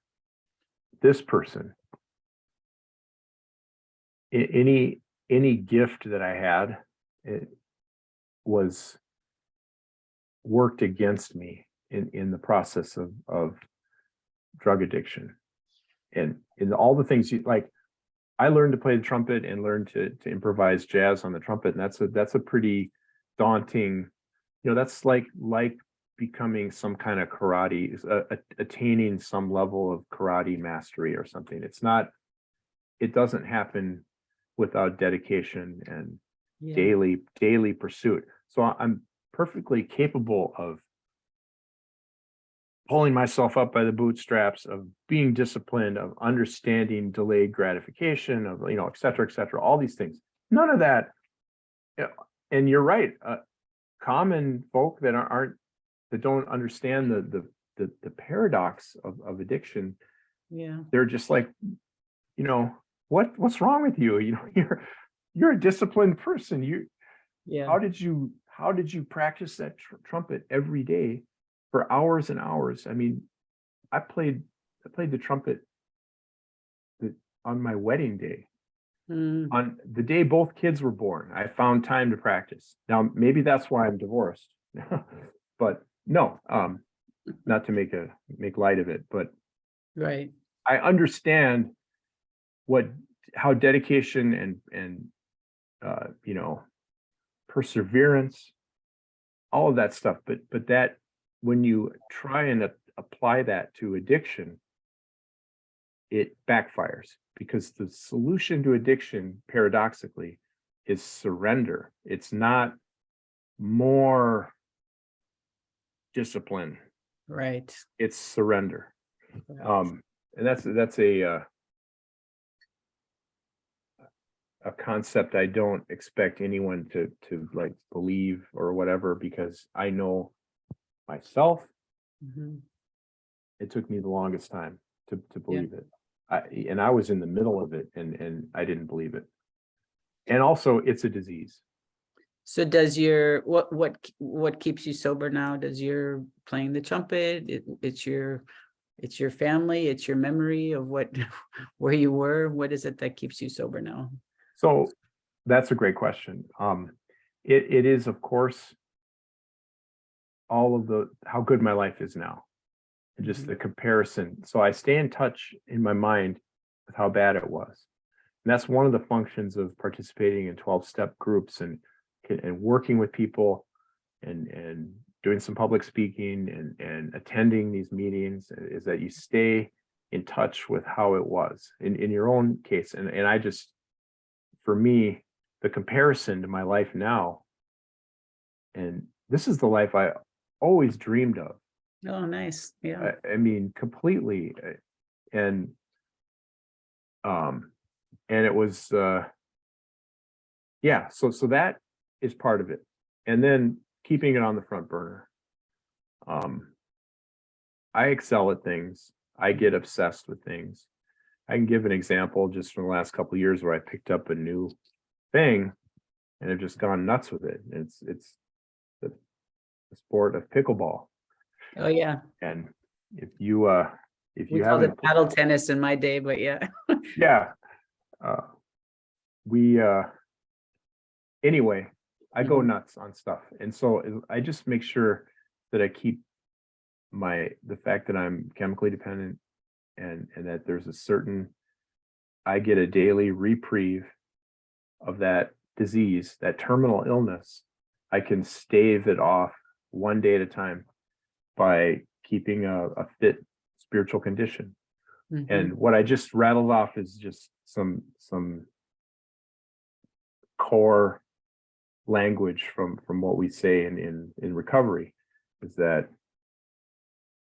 this person any gift that I had, it was worked against me in the process of drug addiction. And in all the things you like, I learned to play the trumpet and learned to improvise jazz on the trumpet, and that's a pretty daunting, that's like becoming some kind of karate, attaining some level of karate mastery or something. It doesn't happen without dedication and Yeah. daily pursuit. So I'm perfectly capable of pulling myself up by the bootstraps, of being disciplined, of understanding delayed gratification, of, et cetera, all these things. None of that. And you're right. Common folk that that don't understand the paradox of addiction. Yeah. They're just like, what's wrong with you? You're a disciplined person. Yeah. How did you practice that trumpet every day for hours and hours? I mean, I played the trumpet on my wedding day. Mm. On the day both kids were born, I found time to practice. Now, maybe that's why I'm divorced, but no, not to make light of it, but Right. I understand how dedication and perseverance, all of that stuff, but that when you try and apply that to addiction, it backfires, because the solution to addiction, paradoxically, is surrender. It's not more discipline, Right. it's surrender. Right. And that's a concept I don't expect anyone to like believe or whatever, because I know myself, Mhm. it took me the longest time to Yeah. believe it. And I was in the middle of it, and I didn't believe it. And also, it's a disease. So does what keeps you sober now? Does your playing the trumpet? It's your family, it's your memory of what where you were. What is it that keeps you sober now? So that's a great question. It is, of course, all of how good my life is now, and just the comparison. So I stay in touch in my mind with how bad it was. And that's one of the functions of participating in 12-step groups and working with people and doing some public speaking and attending these meetings, is that you stay in touch with how it was in your own case. And I just, for me, the comparison to my life now, and this is the life I always dreamed of. Oh, nice. Yeah. I mean, completely. And and it was yeah, so that is part of it. And then keeping it on the front burner. I excel at things. I get obsessed with things. I can give an example just from the last couple of years where I picked up a new thing and have just gone nuts with it. It's the sport of pickleball. Oh, yeah. And if We you called it haven't, paddle tennis in my day, but yeah. yeah, uh, we anyway, I go Mhm. nuts on stuff, and so I just make sure that I keep the fact that I'm chemically dependent, and that there's I get a daily reprieve of that disease, that terminal illness. I can stave it off one day at a time by keeping a fit spiritual condition. And Mhm. what I just rattled off is just some core language from what we say in recovery, is that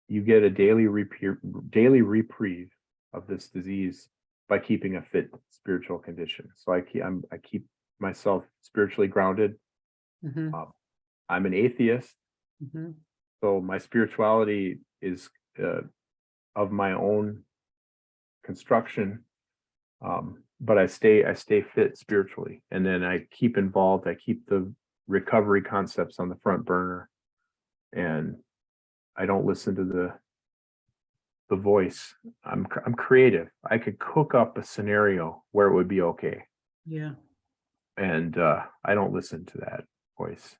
you get a daily reprieve of this disease by keeping a fit spiritual condition. So I keep myself spiritually grounded. Mhm. I'm an atheist, Mhm. so my spirituality is of my own construction. But I stay fit spiritually, and then I keep involved. I keep the recovery concepts on the front burner, and I don't listen to the voice. I'm creative. I could cook up a scenario where it would be okay. Yeah. And I don't listen to that voice.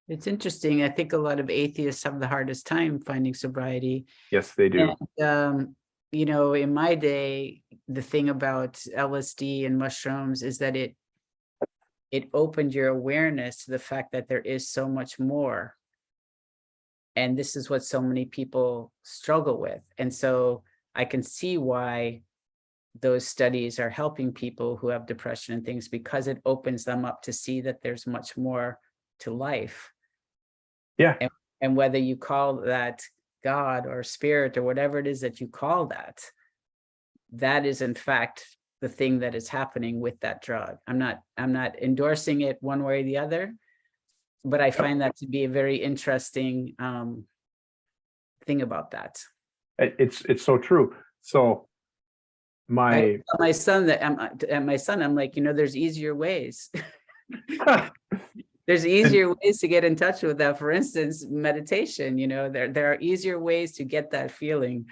It's interesting. I think a lot of atheists have the hardest time finding sobriety. Yes, they do. And, you know, in my day, the thing about LSD and mushrooms is that it opened your awareness to the fact that there is so much more. And this is what so many people struggle with. And so I can see why those studies are helping people who have depression and things, because it opens them up to see that there's much more to life. Yeah. And whether you call that God or spirit or whatever it is that you call that, that is in fact the thing that is happening with that drug. I'm not endorsing it one way or the other, but I find that to be a very interesting thing about that. It's so true. So I my tell my son that I'm like, you know, there's easier ways. There's easier ways to get in touch with that. For instance, meditation, you know, there are easier ways to get that feeling.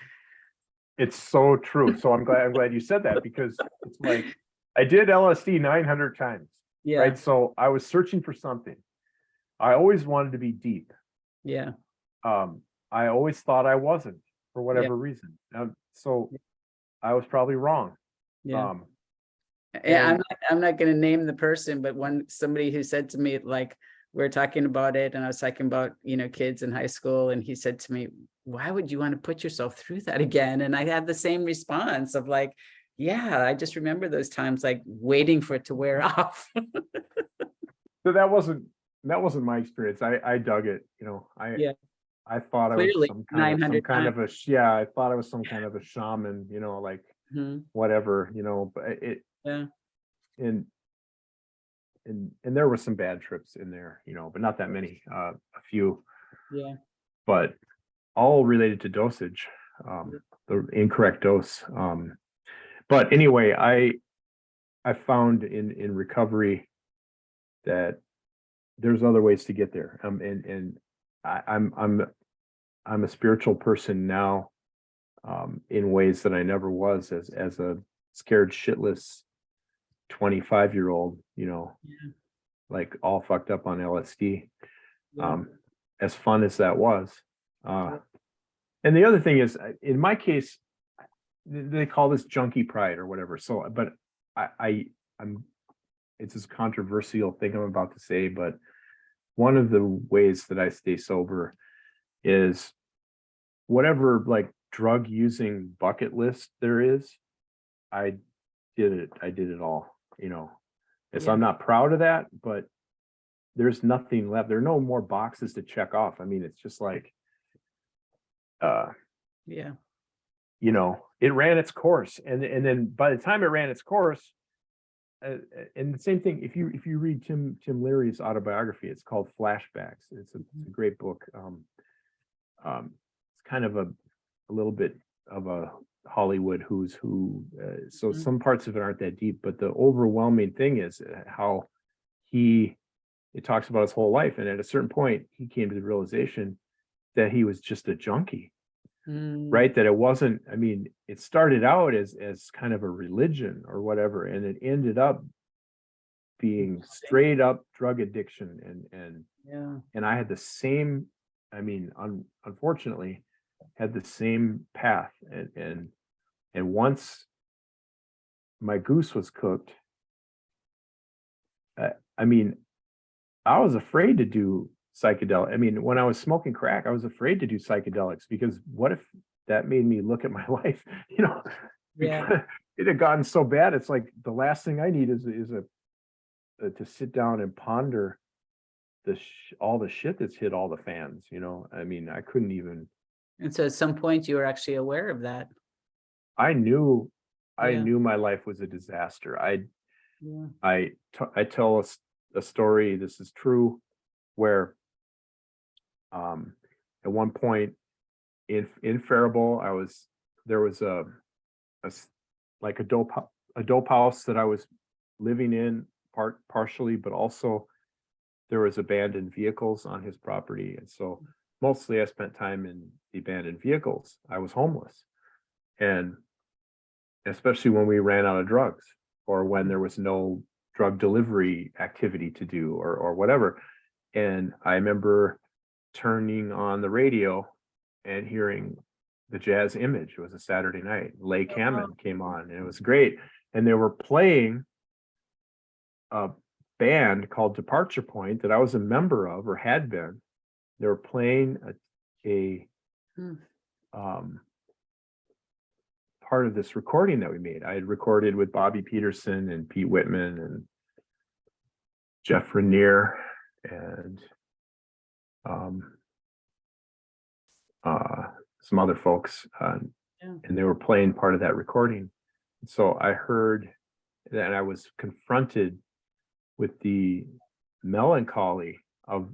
it's so true. So I'm glad you said that, because it's like I did LSD 900 times, Yeah, right? So I was searching for something. I always wanted to be deep. yeah, I always thought I wasn't, for yeah, whatever reason. So I was probably wrong. yeah. Um, Yeah, and I'm not going to name the person, but somebody who said to me, like, we are talking about it, and I was talking about, you know, kids in high school, and he said to me, why would you want to put yourself through that again? And I had the same response of like, yeah, I just remember those times, like waiting for it to wear off. so that wasn't my experience. I dug it, you know. Yeah, I thought I was clearly some 900 kind times. of a yeah, I thought I was some kind of a shaman, you know, like Mhm. whatever, you know, but Yeah, and and there were some bad trips in there, you know, but not that many, a few, yeah, but all related to dosage, the incorrect dose. But anyway, I found in recovery that there's other ways to get there. And I, I'm a spiritual person now, in ways that I never was as a scared shitless 25-year-old, you know, yeah, like all fucked up on LSD. yeah, Um, as fun as that was. yeah, And the other thing is, in my case, they call this junkie pride or whatever. So, but I'm it's this controversial thing I'm about to say, but one of the ways that I stay sober is whatever like drug using bucket list there is, I I did it all, you know. And so yeah, I'm not proud of that, but there's nothing left. There are no more boxes to check off. I mean, it's just like uh, yeah, you know, it ran its course. And then by the time it ran its course, and the same thing, if you read Tim Leary's autobiography, it's called Flashbacks. It's a great book. It's kind of a little bit of a Hollywood who's who. So mhm, some parts of it aren't that deep, but the overwhelming thing is how he it talks about his whole life, and at a certain point, he came to the realization that he was just a junkie, mm, right? That it wasn't. I mean, it started out as kind of a religion or whatever, and it ended up being straight up drug addiction, yeah, and I had the same. I mean, unfortunately, had the same path, and once my goose was cooked, I mean, I was afraid to do psychedelic. I mean, when I was smoking crack, I was afraid to do psychedelics because what if that made me look at my life, you know, yeah. because it had gotten so bad. It's like the last thing I need is a to sit down and ponder all the shit that's hit all the fans, you know. I mean, I couldn't even. And so at some point you were actually aware of that. I knew, I Yeah, knew my life was a disaster. yeah, I tell a story. This is true, where um, at one point in Faribault, there was like a dope house that I was living in partially, but also there was abandoned vehicles on his property, and so mostly I spent time in the abandoned vehicles. I was homeless, and especially when we ran out of drugs or when there was no drug delivery activity to do or whatever. And I remember turning on the radio and hearing the Jazz Image. It was a Saturday night. Lake Hammond came on, and it was great. And they were playing a band called Departure Point that I was a member of or had been. They were playing a part of this recording that we made. I had recorded with Bobby Peterson and Pete Whitman and Jeff Rainier and some other folks, and they were playing part of that recording. So I heard that, I was confronted with the melancholy of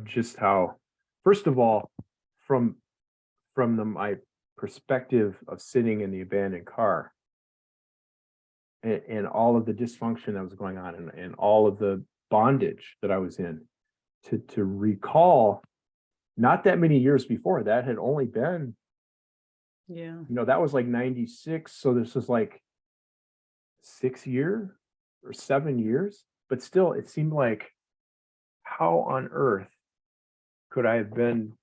just how, first of all, from my perspective of sitting in the abandoned car and all of the dysfunction that was going on and all of the bondage that I was in, to recall not that many years before that had only been, that was like 96. So this was like 6 years or 7 years, but still it seemed like, how on earth could I have been,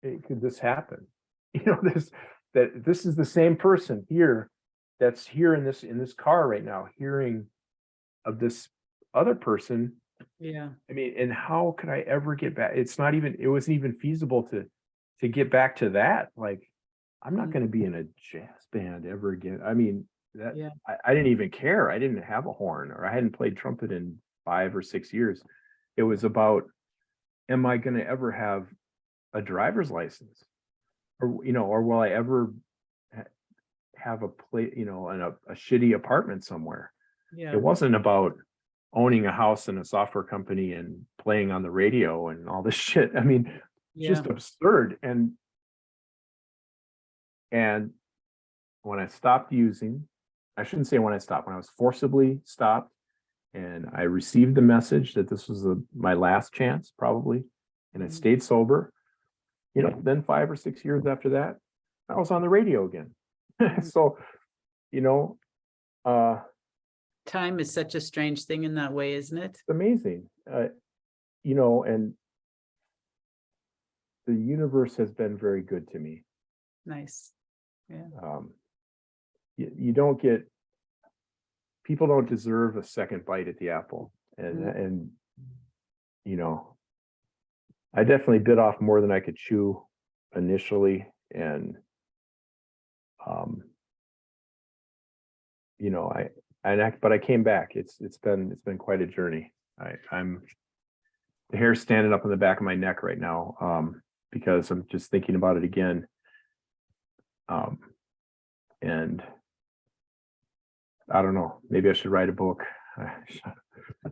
could this happen? This is the same person here that's here in this car right now, hearing of this other person. I mean, and how could I ever get back? It wasn't even feasible to get back to that. Like, I'm not going to be in a jazz band ever again. I mean, I didn't even care. I didn't have a horn, or I hadn't played trumpet in 5 or 6 years. It was about, am I going to ever have a driver's license? Or will I ever have a shitty apartment somewhere? It wasn't about owning a house and a software company and playing on the radio and all this shit. I mean, just absurd. And when I stopped using, I shouldn't say when I was forcibly stopped, and I received the message that this was my last chance, probably, and I stayed sober. Then 5 or 6 years after that, I was on the radio again. So, time is such a strange thing in that way, isn't it? It's amazing. And the universe has been very good to me. Nice. You don't get, people don't deserve a second bite at the apple. And I definitely bit off more than I could chew initially. And, but I came back. It's been quite a journey. I'm the hair standing up on the back of my neck right now, because I'm just thinking about it again. And I don't know, maybe I should write a book.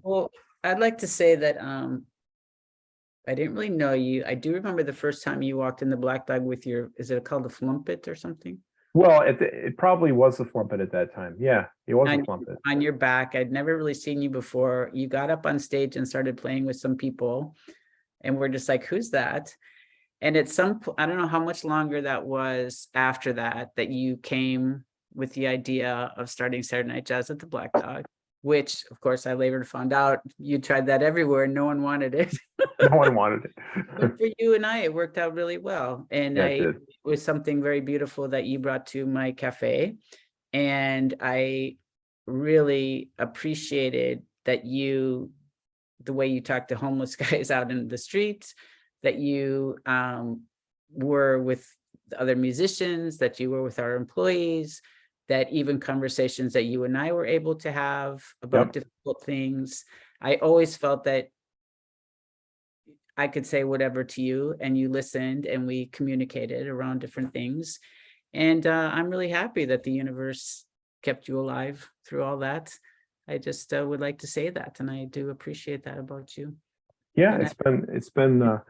Well, I'd like to say that I didn't really know you. I do remember the first time you walked in the Black Dog with is it called a flumpet or something? Well, it probably was a flumpet at that time. Yeah, it was a flumpet. On your back. I'd never really seen you before. You got up on stage and started playing with some people, and we're just like, who's that? And at some point, I don't know how much longer that was after that you came with the idea of starting Saturday Night Jazz at the Black Dog, which, of course, I later found out you tried that everywhere and no one wanted it. No one wanted it. But for you and I, it worked out really well. And it was something very beautiful that you brought to my cafe. And I really appreciated that the way you talked to homeless guys out in the streets, that you were with the other musicians, that you were with our employees, that even conversations that you and I were able to have about difficult things. I always felt that I could say whatever to you and you listened and we communicated around different things. And I'm really happy that the universe kept you alive through all that. I just would like to say that, and I do appreciate that about you. Yeah, it's been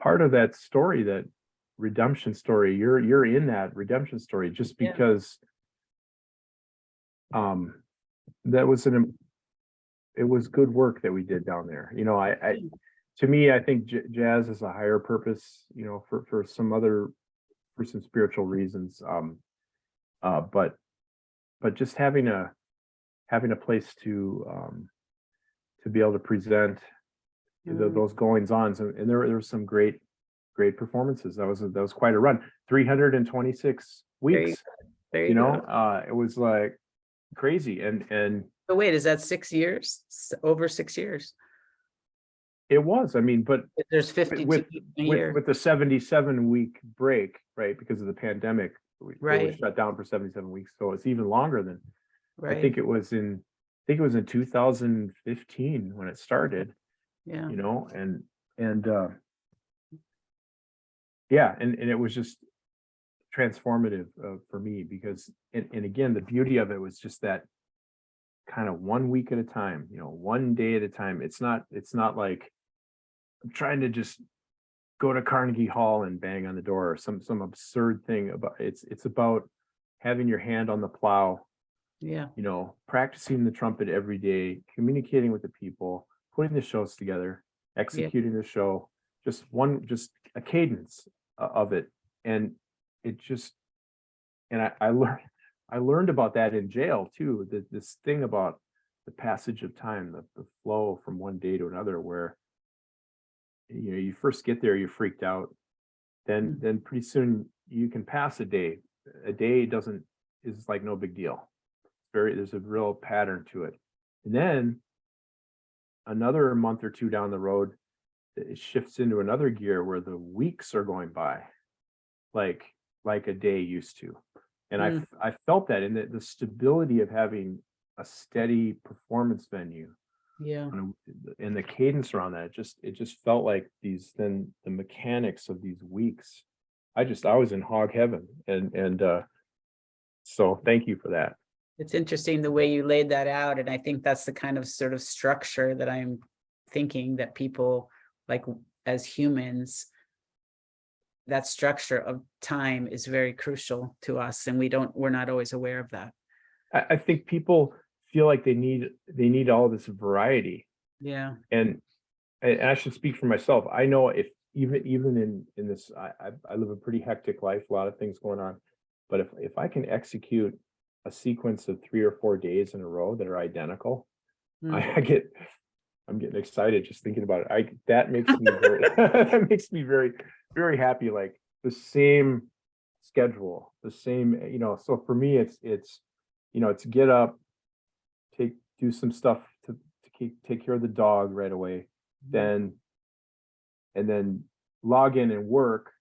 part of that story, that redemption story. You're in that redemption story just because that was it was good work that we did down there. To me, I think jazz is a higher purpose, for some spiritual reasons. But just having having a place to be able to present those goings ons, and there were some great performances. That was quite a run. 326 weeks. There you go. It was like crazy, and So wait, is that 6 years? Over 6 years? it was. I mean, but There's 52 with weeks in a year. with the 77-week break, right? Because of the pandemic, it was Right, shut down for 77 weeks, so it's even longer than. I right. think it was in 2015 when it started. Yeah. And yeah, and it was just transformative for me, because and again, the beauty of it was just that kind of 1 week at a time, 1 day at a time. It's not like I'm trying to just go to Carnegie Hall and bang on the door, or some absurd thing. About it's about having your hand on the plow, Yeah. practicing the trumpet every day, communicating with the people, putting the shows together, executing the show, just a cadence of it. And it just, and I learned about that in jail too, this thing about the passage of time, the flow from one day to another, where you first get there, you're freaked out, then pretty soon you can pass a day. A day is like no big deal. There's a real pattern to it. And then another month or two down the road, it shifts into another gear where the weeks are going by like a day used to. And I felt that in the stability of having a steady performance venue. Yeah. And the cadence around that, it just felt like the mechanics of these weeks. I was in hog heaven. And so thank you for that. It's interesting the way you laid that out. And I think that's the kind of sort of structure that I'm thinking that people, like, as humans, that structure of time is very crucial to us, and we're not always aware of that. I think people feel like they need all this variety. Yeah. And I should speak for myself. I know if even in this, I live a pretty hectic life, a lot of things going on. But if I can execute a sequence of 3 or 4 days in a row that are identical, I'm getting excited just thinking about it. That makes me very that makes me very, very happy. Like the same schedule, the same, so for me it's get up, do some stuff to take care of the dog right away, and then log in and work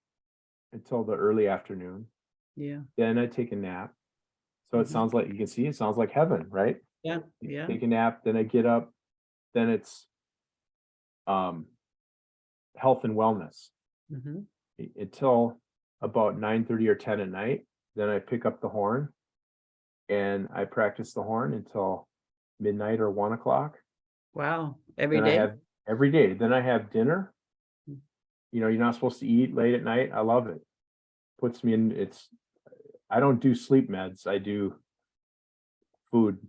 until the early afternoon. Yeah. Then I take a nap. So it sounds like, you can see, it sounds like heaven, right? Yeah. Yeah. Take a nap, then I get up, then it's health and wellness until about 9:30 or 10 at night. Then I pick up the horn and I practice the horn until midnight or 1 o'clock. Wow. Every Then day. I have every day. Then I have dinner. You're not supposed to eat late at night. I love it. Puts me in, I don't do sleep meds. I do food.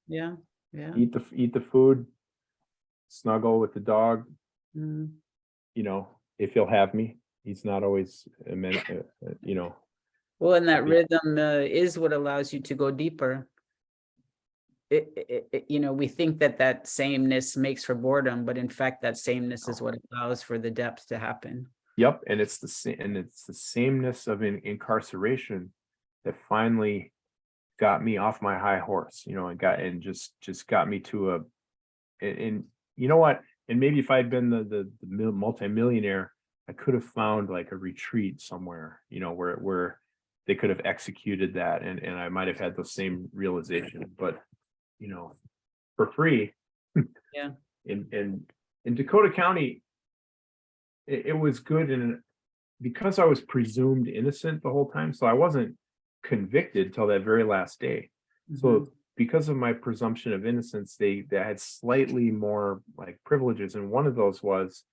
Yeah. Yeah. Eat the food, snuggle with the dog. If he'll have me. He's not always, Well, and that happy. rhythm is what allows you to go deeper. We think that sameness makes for boredom, but in fact, that sameness is what allows for the depth to happen. Yep, and it's the sameness of incarceration that finally got me off my high horse, and just got me to and you know what? And maybe if I'd been the multimillionaire, I could have found like a retreat somewhere, where they could have executed that, and I might have had the same realization, but for free. Yeah. In Dakota County, it was good, and because I was presumed innocent the whole time, so I wasn't convicted till that very last day. So because of my presumption of innocence, they had slightly more like privileges, and one of those was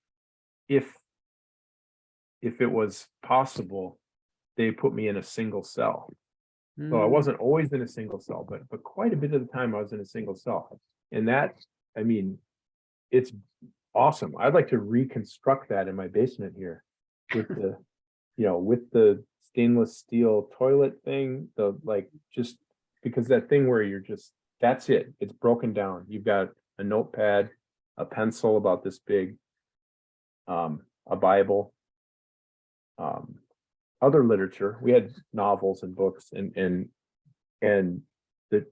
if it was possible, they put me in a single cell. So I wasn't always in a single cell, but quite a bit of the time I was in a single cell. And that, I mean, it's awesome. I'd like to reconstruct that in my basement here with the stainless steel toilet thing, just because that thing where you're just That's it. It's broken down. You've got a notepad, a pencil about this big, a Bible, other literature. We had novels and books, and that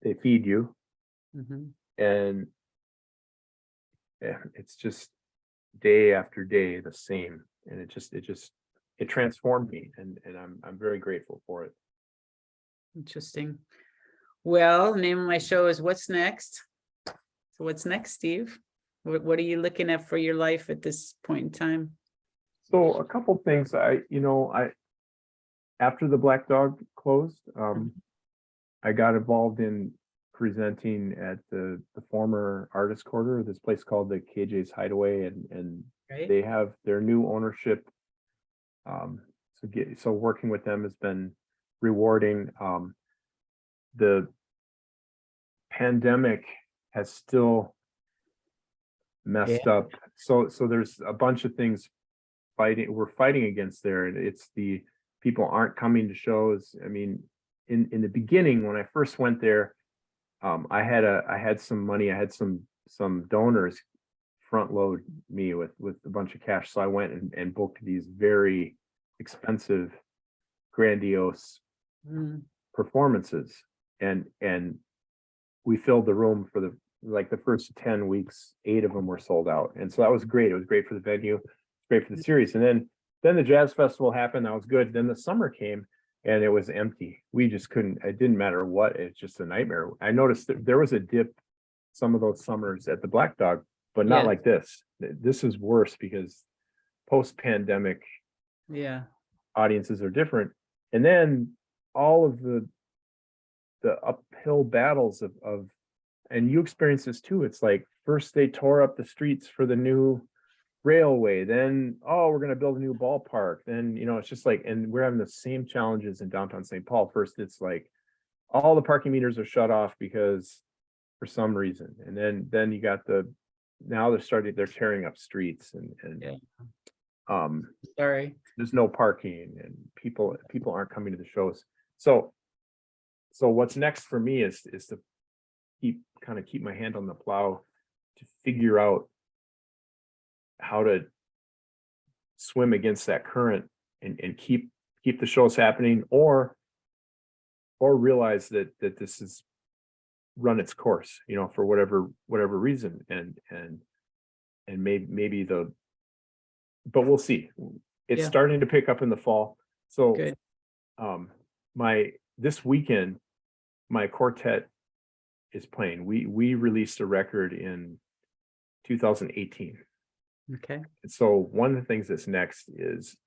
they feed you, Mhm. and it's just day after day the same, and it transformed me, and I'm very grateful for it. Interesting. Well, the name of my show is What's Next? So what's next, Steve? What are you looking at for your life at this point in time? So a couple things. I after the Black Dog closed, I got involved in presenting at the former artist quarter, this place called the KJ's Hideaway, and Right? they have their new ownership. So working with them has been rewarding. The pandemic has still messed Yeah. up. So there's a bunch of things we're fighting against there. And it's the people aren't coming to shows. I mean, in the beginning, when I first went there, I had some money, I had some donors front load me with a bunch of cash. So I went and booked these very expensive, grandiose Mm, performances. And we filled the room for the first 10 weeks, 8 of them were sold out. And so that was great. It was great for the venue, great for the series. And then the jazz festival happened. That was good. Then the summer came and it was empty. We just couldn't, it didn't matter what, it's just a nightmare. I noticed that there was a dip some of those summers at the Black Dog, but not yeah. like this. This is worse because post-pandemic Yeah. audiences are different. And then all of the uphill battles of and you experience this too. It's like first they tore up the streets for the new railway, then oh, we're going to build a new ballpark, then it's just like, and we're having the same challenges in downtown St. Paul. First it's like all the parking meters are shut off because for some reason, and then you got now they're tearing up streets, and Yeah. um Sorry. there's no parking, and people aren't coming to the shows. So what's next for me is to keep my hand on the plow to figure out how to swim against that current and keep the shows happening, or realize that this is run its course, for whatever reason, and maybe but we'll see. It's Yeah. starting to pick up in the fall. So Good. this weekend my quartet is playing. We released a record in 2018. Okay. And so one of the things that's next is,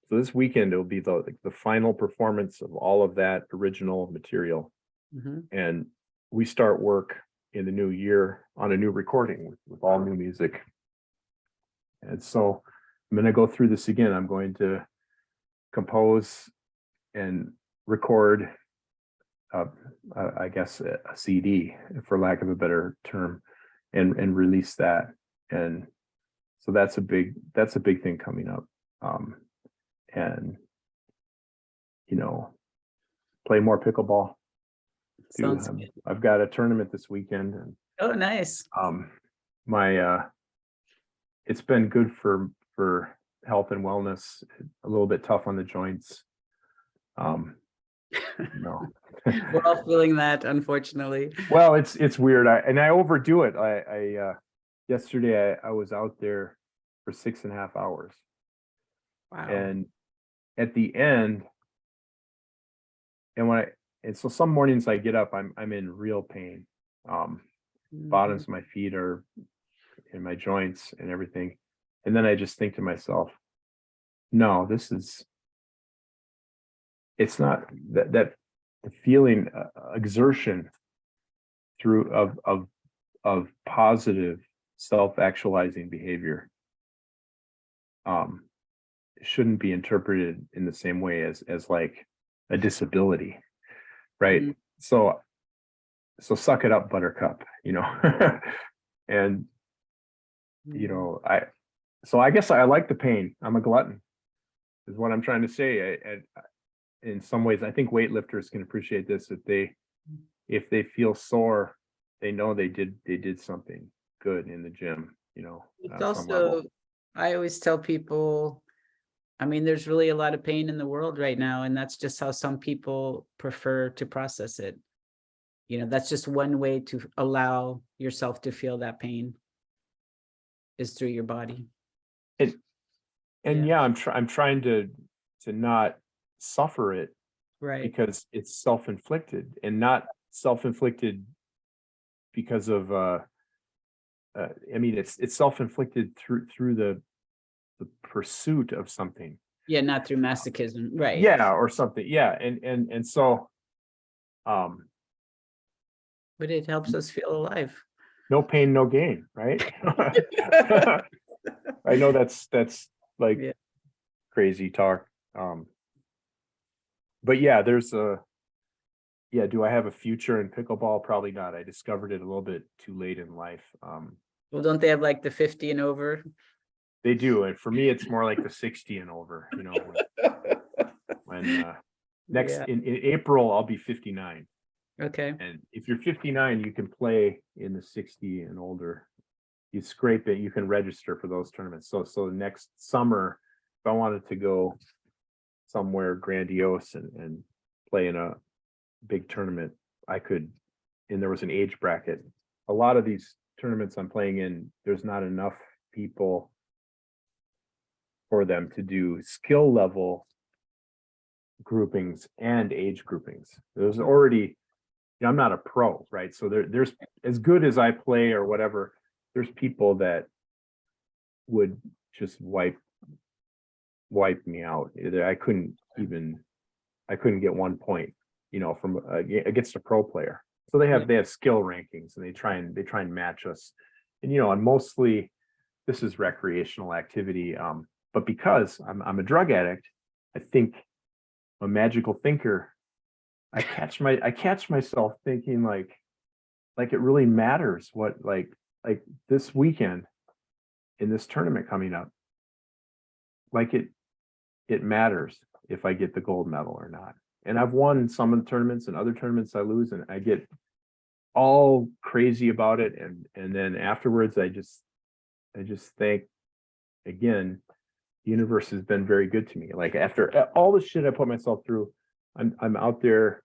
so this weekend it'll be the final performance of all of that original material, Hmm. and we start work in the new year on a new recording with all new music. And so I'm going to go through this again. I'm going to compose and record, I guess, a CD, for lack of a better term, and release that. And so that's a big thing coming up. And play more pickleball too. Sounds good. I've got a tournament this weekend, and Oh, nice. my it's been good for health and wellness, a little bit tough on the joints. No. We're all feeling that, unfortunately. Well, it's weird. I overdo it. I yesterday I was out there for 6.5 hours, Wow. and at the end, and so some mornings I get up, I'm in real pain. Bottoms Mhm. of my feet are in my joints and everything. And then I just think to myself, no, it's not that the feeling, exertion through of positive self-actualizing behavior shouldn't be interpreted in the same way as like a disability, right? Mhm. So suck it up, buttercup, and Mhm. I guess I like the pain. I'm a glutton, is what I'm trying to say. In some ways, I think weightlifters can appreciate this, that if they feel sore, they know they did something good in the gym, It's on some level. also, I always tell people, I mean, there's really a lot of pain in the world right now, and that's just how some people prefer to process it. That's just one way to allow yourself to feel that pain, is through your body. And Yeah. I'm trying to not suffer it, Right. because it's self-inflicted, and not self-inflicted because of I mean, it's self-inflicted through the pursuit of something. Yeah, not through masochism. Right. Yeah, or something. Yeah. And so But it helps us feel alive. no pain, no gain, right? I know that's like Yeah. crazy talk. But yeah, do I have a future in pickleball? Probably not. I discovered it a little bit too late in life. Well, don't they have like the 50 and over? They do, and for me, it's more like the 60 and over. When Yeah. in April, I'll be 59. Okay. And if you're 59, you can play in the 60 and older. You scrape it, you can register for those tournaments. So next summer, if I wanted to go somewhere grandiose and play in a big tournament, I could. And there was an age bracket. A lot of these tournaments I'm playing in, there's not enough people for them to do skill level groupings and age groupings. There's already, I'm not a pro, right? So there's, as good as I play or whatever, there's people that would just wipe me out. I couldn't get 1 point, from against a pro player. So they have skill rankings, and they try and match us. And mostly this is recreational activity. But because I'm a drug addict, I think a magical thinker. I catch myself thinking like it really matters what, like this weekend in this tournament coming up, like it matters if I get the gold medal or not. And I've won some of the tournaments, and other tournaments I lose, and I get all crazy about it. And then afterwards, I just think, again, the universe has been very good to me. Like, after all the shit I put myself through, I'm out there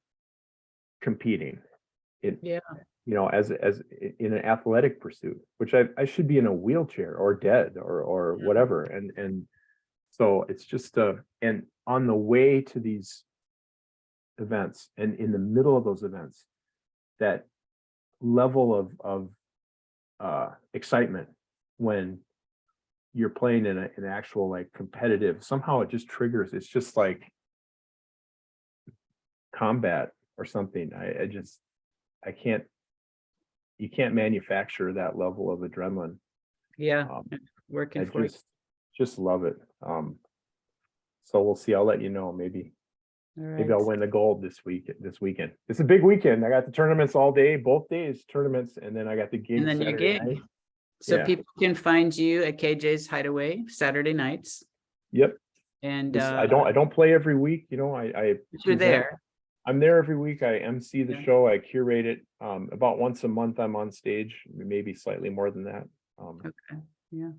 competing. As in an athletic pursuit, which I should be in a wheelchair or dead or whatever. And so it's just and on the way to these events, and in the middle of those events, that level of excitement when you're playing in an actual, like, competitive, somehow it just triggers. It's just like combat or something. You can't manufacture that level of adrenaline. Yeah. Working for it. Just love it. So we'll see. I'll let you know. Maybe I'll win the gold this weekend. It's a big weekend. I got the tournaments all day, both days tournaments, and then I got the gig. And then your Saturday gig. night. So people can find you at KJ's Hideaway Saturday nights. Yep. And I don't play every week. I you're there. I'm there every week. I MC the show. I curate it. About once a month I'm on stage, maybe slightly more than that. Okay. Yeah.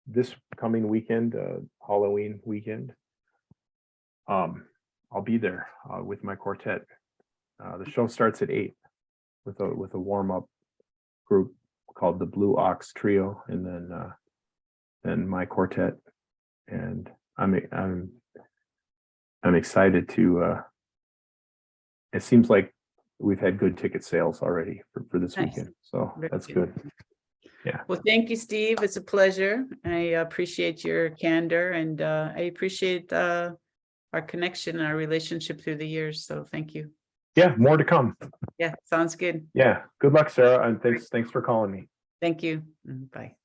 This coming weekend, Halloween weekend, I'll be there with my quartet. The show starts at 8 with a warm-up group called the Blue Ox Trio, and then my quartet. And I'm excited to it seems like we've had good ticket sales already for this weekend, so that's good. Yeah. Well, thank you, Steve. It's a pleasure. I appreciate your candor, and I appreciate our connection and our relationship through the years. So thank you. Yeah, more to come. Yeah, sounds good. Yeah. Good luck, Sarah, and thanks for calling me. Thank you. Bye.